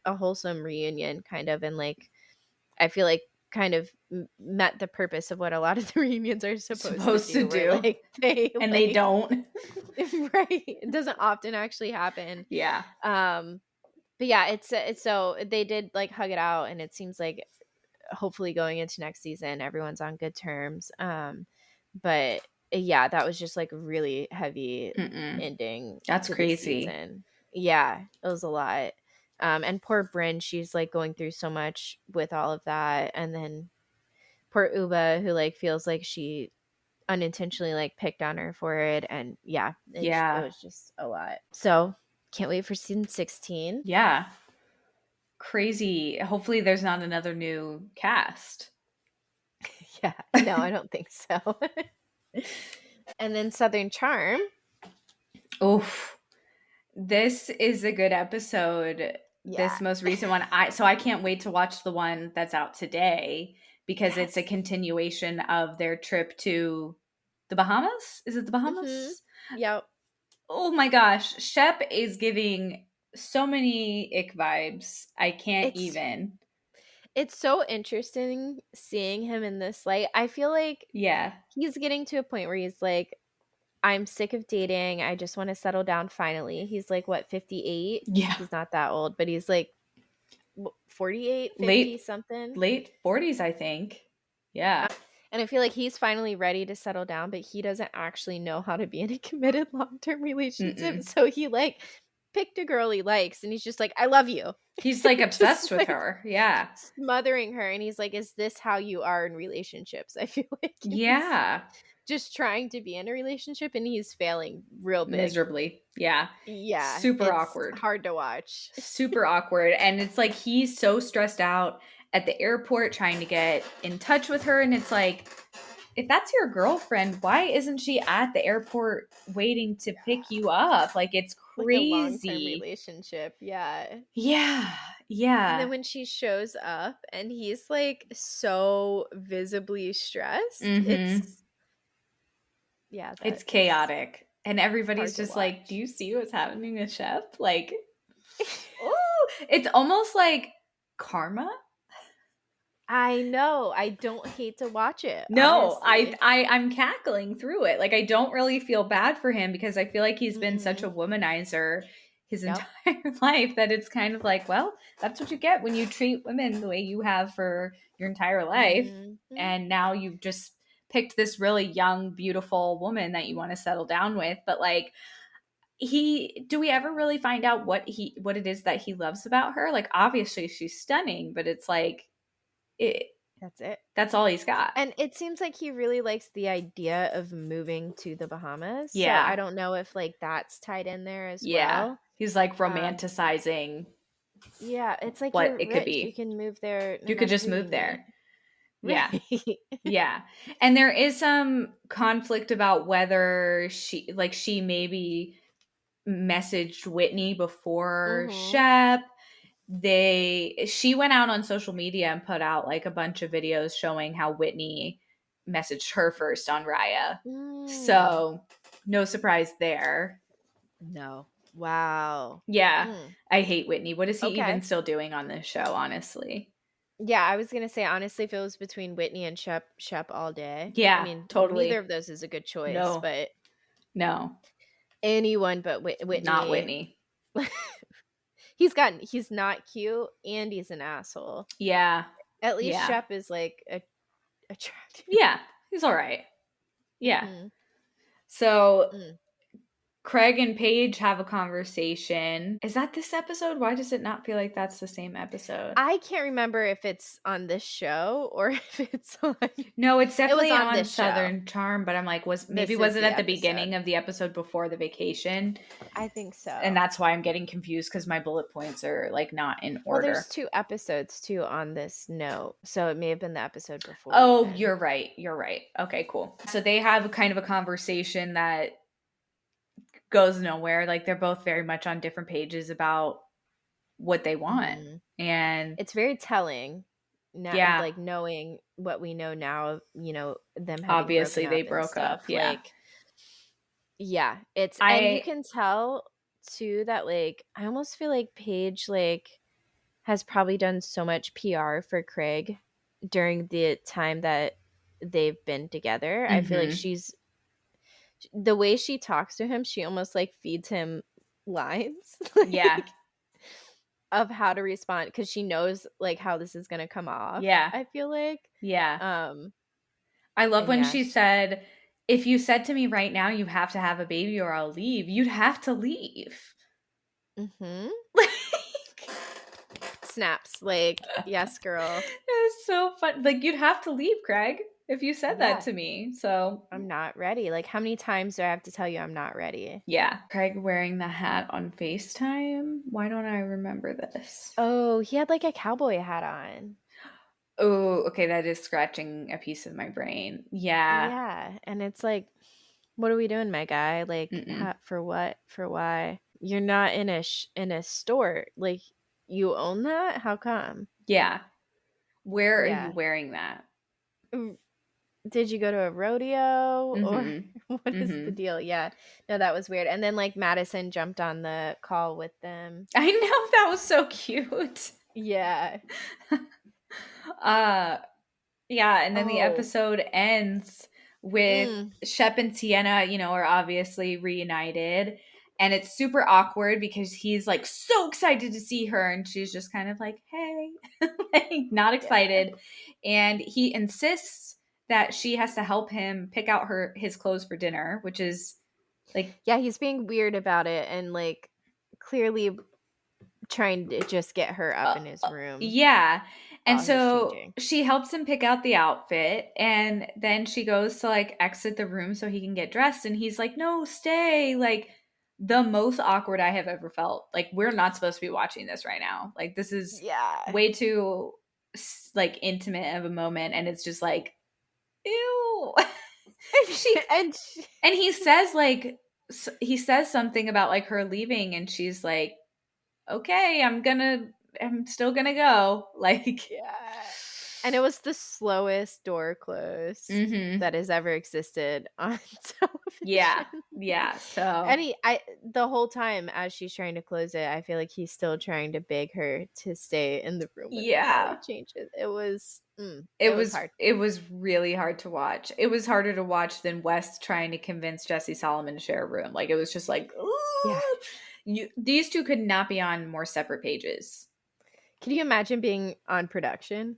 a wholesome reunion kind of. And like, I feel like kind of met the purpose of what a lot of the reunions are supposed to do. Where, like, they don't. Right. It doesn't often actually happen. Yeah. But yeah, it's so they did like hug it out, and it seems like hopefully going into next season everyone's on good terms. But yeah, that was just like a really heavy ending. That's to crazy. The season. Yeah, it was a lot. And poor Brynn, she's like going through so much with all of that, and then poor Uba, who like feels like she unintentionally like picked on her for it, and it was just a lot. So can't wait for season 16. Yeah. Crazy. Hopefully there's not another new cast. Yeah. No, I don't think so. And then Southern Charm. Oof. This is a good episode. Yeah. This most recent one. I can't wait to watch the one that's out today, because it's a continuation of their trip to the Bahamas. Is it the Bahamas? Mm-hmm. Yep. Oh my gosh. Shep is giving so many ick vibes. I can't even. It's so interesting seeing him in this light. I feel like he's getting to a point where he's like, I'm sick of dating. I just want to settle down finally. He's like, what, 58? Yeah. He's not that old, but he's like 48, 50 something. Late 40s, I think. Yeah. And I feel like he's finally ready to settle down, but he doesn't actually know how to be in a committed long-term relationship. So he like picked a girl he likes, and he's just like, I love you. He's like obsessed with her. Yeah. Smothering her. And he's like, is this how you are in relationships? I feel like just trying to be in a relationship, and he's failing real big. Miserably. Yeah. Yeah. Super awkward. Hard to watch. Super awkward. And it's like he's so stressed out at the airport trying to get in touch with her. And it's like, if that's your girlfriend, why isn't she at the airport waiting to pick you up? Like, it's crazy. Like a long-term relationship. Yeah. Yeah. Yeah. And then when she shows up and he's like so visibly stressed, it's chaotic. And everybody's just like, do you see what's happening with Shep? Like, oh, it's almost like karma. I know. I don't hate to watch it. No, I'm cackling through it. Like, I don't really feel bad for him, because I feel like he's been such a womanizer his entire life that it's kind of like, well, that's what you get when you treat women the way you have for your entire life. And now you've just picked this really young, beautiful woman that you want to settle down with. But like, do we ever really find out what it is that he loves about her? Like, obviously she's stunning, but it's like, that's it. That's all he's got. And it seems like he really likes the idea of moving to the Bahamas. Yeah. So I don't know if like that's tied in there as well. He's like romanticizing. Yeah. It's like, what it could be. You can move there. You could just move there. Yeah. Yeah. And there is some conflict about whether she maybe messaged Whitney before Shep. she went out on social media and put out like a bunch of videos showing how Whitney messaged her first on Raya. So no surprise there. No. Wow. Yeah. I hate Whitney. What is he even Okay. still doing on this show, honestly? Yeah, I was gonna say, honestly, if it was between Whitney and Shep all day. Yeah, I mean, totally. neither of those is a good choice, No. but No. anyone but Whitney. Not Whitney. He's not cute and he's an asshole. Yeah. At least Yeah. Shep is like attractive. Yeah, he's all right. Yeah. Mm-hmm. So Craig and Paige have a conversation. Is that this episode? Why does it not feel like that's the same episode? I can't remember if it's on this show or if it's on. No, it's definitely on this Southern show. Charm, but I'm like, was it at the beginning of the episode before the vacation? I think so. And that's why I'm getting confused because my bullet points are like not in order. Well, there's 2 episodes too on this note, so it may have been the episode before. Oh, even. You're right. You're right. Okay, cool. So they have kind of a conversation that goes nowhere. Like they're both very much on different pages about what they want. And it's very telling now, like knowing what we know now, you know, them having obviously they broke up. Yeah. Like, yeah, it's and you can tell too that like I almost feel like Paige like has probably done so much PR for Craig during the time that they've been together. I feel like she's the way she talks to him, she almost like feeds him lines. Like, of how to respond because she knows like how this is gonna come off. Yeah. I feel like. Yeah. I love when she said, if you said to me right now you have to have a baby or I'll leave, you'd have to leave. Like snaps. Like, yes, girl. It's so fun. Like, you'd have to leave, Craig, if you said that to me. So I'm not ready. Like, how many times do I have to tell you I'm not ready? Yeah. Craig wearing the hat on FaceTime. Why don't I remember this? Oh, he had like a cowboy hat on. Oh, okay. That is scratching a piece of my brain. Yeah. Yeah. And it's like, what are we doing, my guy? Like, for what? For why? You're not in a store. Like, you own that? How come? Yeah. Where are you wearing that? Did you go to a rodeo or what is the deal? Yeah. No, that was weird. And then like Madison jumped on the call with them. I know, that was so cute. Yeah. Yeah, and then the episode ends with Shep and Sienna, you know, are obviously reunited. And it's super awkward because he's like so excited to see her and she's just kind of like, hey, like not excited. And he insists that she has to help him pick out his clothes for dinner, which is like, yeah, he's being weird about it and like clearly trying to just get her up in his room. Yeah. And so she helps him pick out the outfit and then she goes to like exit the room so he can get dressed and he's like, no, stay. Like the most awkward I have ever felt. Like we're not supposed to be watching this right now. Like this is way too like intimate of a moment and it's just like, ew. and he says like, he says something about like her leaving and she's like, okay, I'm still gonna go. Like, and it was the slowest door close that has ever existed on television. Yeah. So, and the whole time as she's trying to close it, I feel like he's still trying to beg her to stay in the room. With him while he changes. It was. It was hard. It was really hard to watch. It was harder to watch than Wes trying to convince Jesse Solomon to share a room. Like it was just like, ooh. These two could not be on more separate pages. Can you imagine being on production?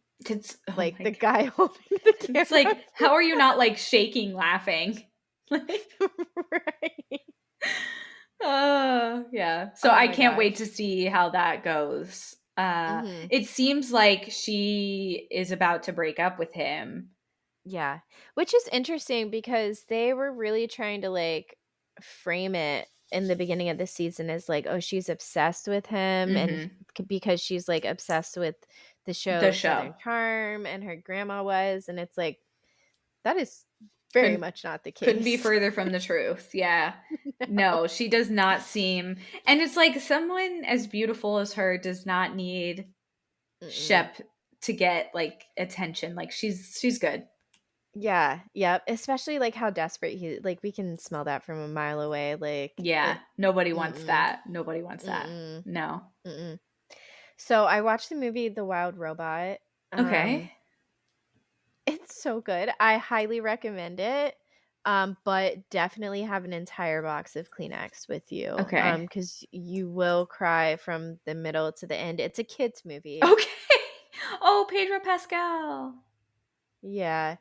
Like the guy holding the camera. It's like, how are you not like shaking laughing? Like, right. Yeah. So I can't wait to see how that goes. It seems like she is about to break up with him. Yeah. Which is interesting because they were really trying to like frame it in the beginning of the season as like, oh, she's obsessed with him and because she's like obsessed with the show Southern Charm and her grandma was, and it's like that is very much not the case. Couldn't be further from the truth. Yeah. No, she does not seem, and it's like someone as beautiful as her does not need Shep to get like attention. Like she's good. Yeah, yep. Especially like how desperate he, like we can smell that from a mile away. Like, yeah, nobody wants that. Nobody wants that. No. So I watched the movie The Wild Robot. Okay. It's so good. I highly recommend it. But definitely have an entire box of Kleenex with you. Okay. Because you will cry from the middle to the end. It's a kids movie. Okay. Oh, Pedro Pascal. Yeah.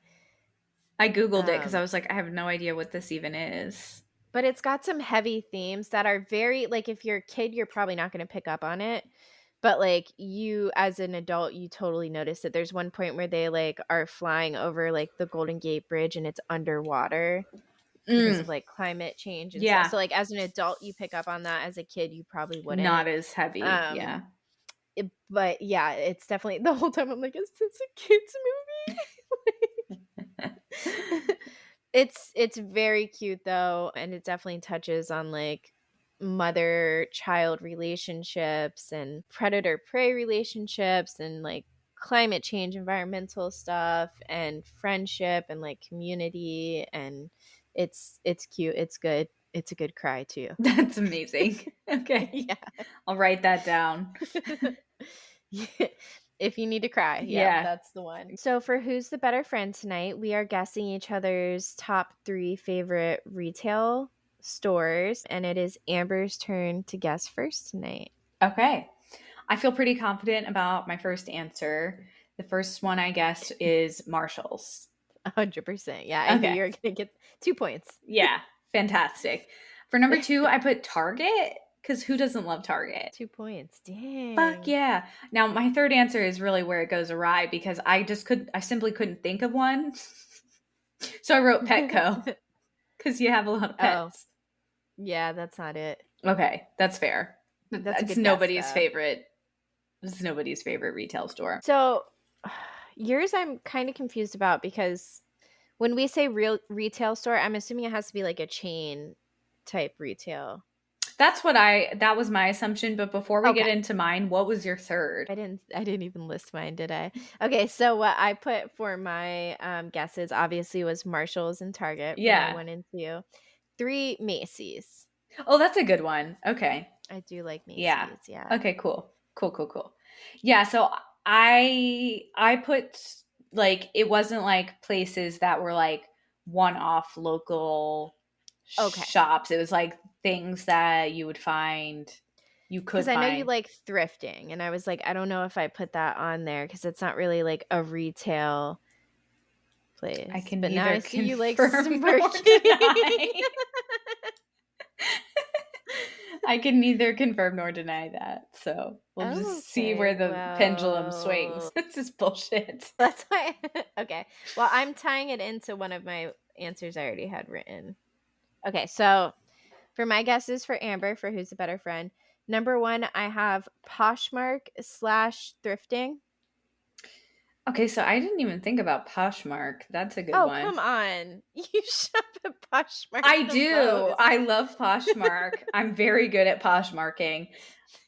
I Googled it because I was like, I have no idea what this even is. But it's got some heavy themes that are very, like, if you're a kid, you're probably not going to pick up on it. But, like, you, as an adult, you totally notice it. There's one point where they, like, are flying over, like, the Golden Gate Bridge and it's underwater because of, like, climate change and stuff. So, like, as an adult, you pick up on that. As a kid, you probably wouldn't. Not as heavy, yeah. But, yeah, it's definitely, the whole time I'm like, is this a kid's movie? It's very cute though, and it definitely touches on like mother-child relationships and predator-prey relationships and like climate change, environmental stuff, and friendship and like community, and it's cute. It's good. It's a good cry too. That's amazing. Okay. Yeah. I'll write that down. If you need to cry, yeah, that's the one. So for Who's the Better Friend tonight, we are guessing each other's top 3 favorite retail stores, and it is Amber's turn to guess first tonight. Okay. I feel pretty confident about my first answer. The first one I guessed is Marshall's. 100%. Yeah, I knew you were going to get 2 points. Yeah, fantastic. For number 2, I put Target. Because who doesn't love Target? 2 points. Dang. Fuck yeah. Now, my third answer is really where it goes awry because I simply couldn't think of one. So I wrote Petco because you have a lot of pets. Yeah, that's not it. Okay, that's fair. That's nobody's favorite. This is nobody's favorite retail store. So yours I'm kind of confused about because when we say real retail store, I'm assuming it has to be like a chain type retail. That was my assumption, but before we get into mine, what was your third? I didn't even list mine, did I? Okay, so what I put for my guesses obviously was Marshall's and Target. Yeah. 1 and 2. 3, Macy's. Oh, that's a good one. Okay. I do like Macy's, yeah. Okay, cool. Yeah, so I put like it wasn't like places that were like one-off local shops. It was like things that you would find you could find. Because I know you like thrifting, and I was like, I don't know if I put that on there because it's not really like a retail place. I can but now I see you like smirking. I can neither confirm nor deny that. So we'll just see where the pendulum swings. This is bullshit. That's why. Okay. Well, I'm tying it into one of my answers I already had written. Okay, so for my guesses for Amber, for Who's the Better Friend, number 1, I have Poshmark / thrifting. Okay, so I didn't even think about Poshmark. That's a good one. Oh, come on. You shop at Poshmark. I do. I love Poshmark. I'm very good at Poshmarking.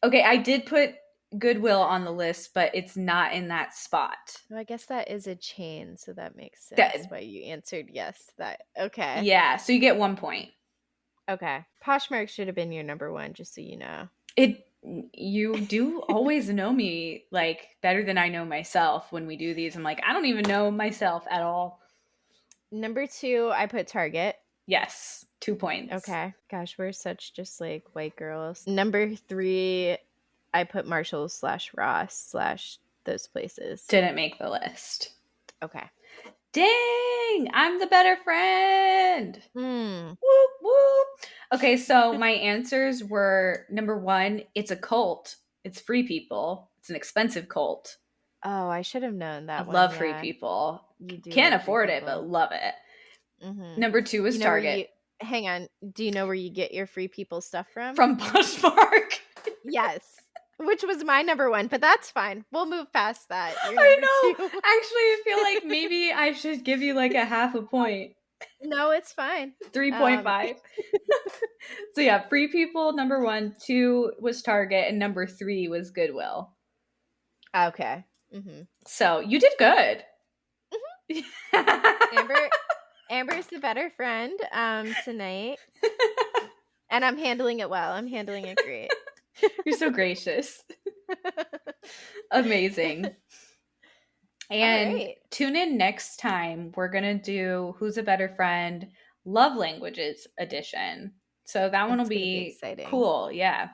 Okay, I did put Goodwill on the list, but it's not in that spot. Well, I guess that is a chain, so that makes sense. That's why you answered yes. Okay. Yeah, so you get 1 point. Okay. Poshmark should have been your number 1, just so you know. You do always know me like better than I know myself when we do these. I'm like, I don't even know myself at all. Number 2, I put Target. Yes, 2 points. Okay. Gosh, we're such just like white girls. Number 3, I put Marshall's / Ross / those places. Didn't make the list. Okay. Dang, I'm the better friend. Whoop, whoop. Okay, so my answers were number 1, it's a cult. It's free people. It's an expensive cult. Oh, I should have known that. I love free people. You do. Can't afford it, but love it. Mm-hmm. Number 2 is Target. Hang on. Do you know where you get your free people stuff from? From Poshmark. Yes. Which was my number 1, but that's fine. We'll move past that. I know. Actually, I feel like maybe I should give you like a half a point. No, it's fine. 3.5. So yeah, Free People, number 1, 2 was Target, and number 3 was Goodwill. Okay. So you did good. Amber's the better friend tonight. And I'm handling it well. I'm handling it great. You're so gracious. Amazing. And tune in next time. We're going to do Who's a Better Friend? Love Languages edition. So that one will be exciting. Cool. Yeah.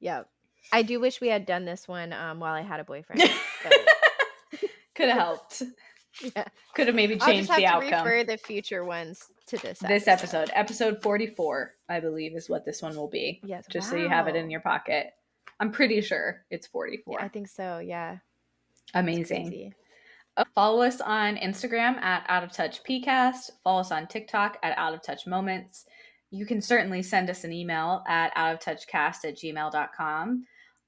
Yep. I do wish we had done this one while I had a boyfriend. But... Could have helped. Yeah. Could have maybe changed the outcome. I'll refer the future ones to this episode. Episode 44, I believe, is what this one will be. Yes. Just so you have it in your pocket. I'm pretty sure it's 44. Yeah, I think so. Yeah. Amazing. Follow us on Instagram at Out of Touch PCast. Follow us on TikTok at Out of Touch Moments. You can certainly send us an email at outoftouchcast@gmail.com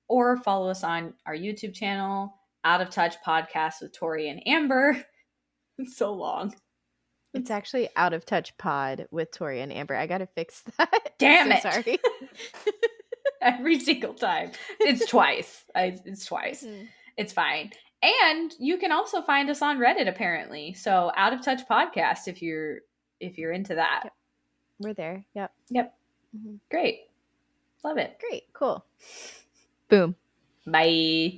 or follow us on our YouTube channel, Out of Touch Podcast with Tori and Amber. It's so long. It's actually Out of Touch Pod with Tori and Amber. I got to fix that. Damn it. Sorry. Every single time. It's twice. It's twice. Mm-hmm. It's fine. And you can also find us on Reddit, apparently. So Out of Touch Podcast, if you're into that. Yep. We're there. Yep. Mm-hmm. Great. Love it. Great. Cool. Boom. Bye.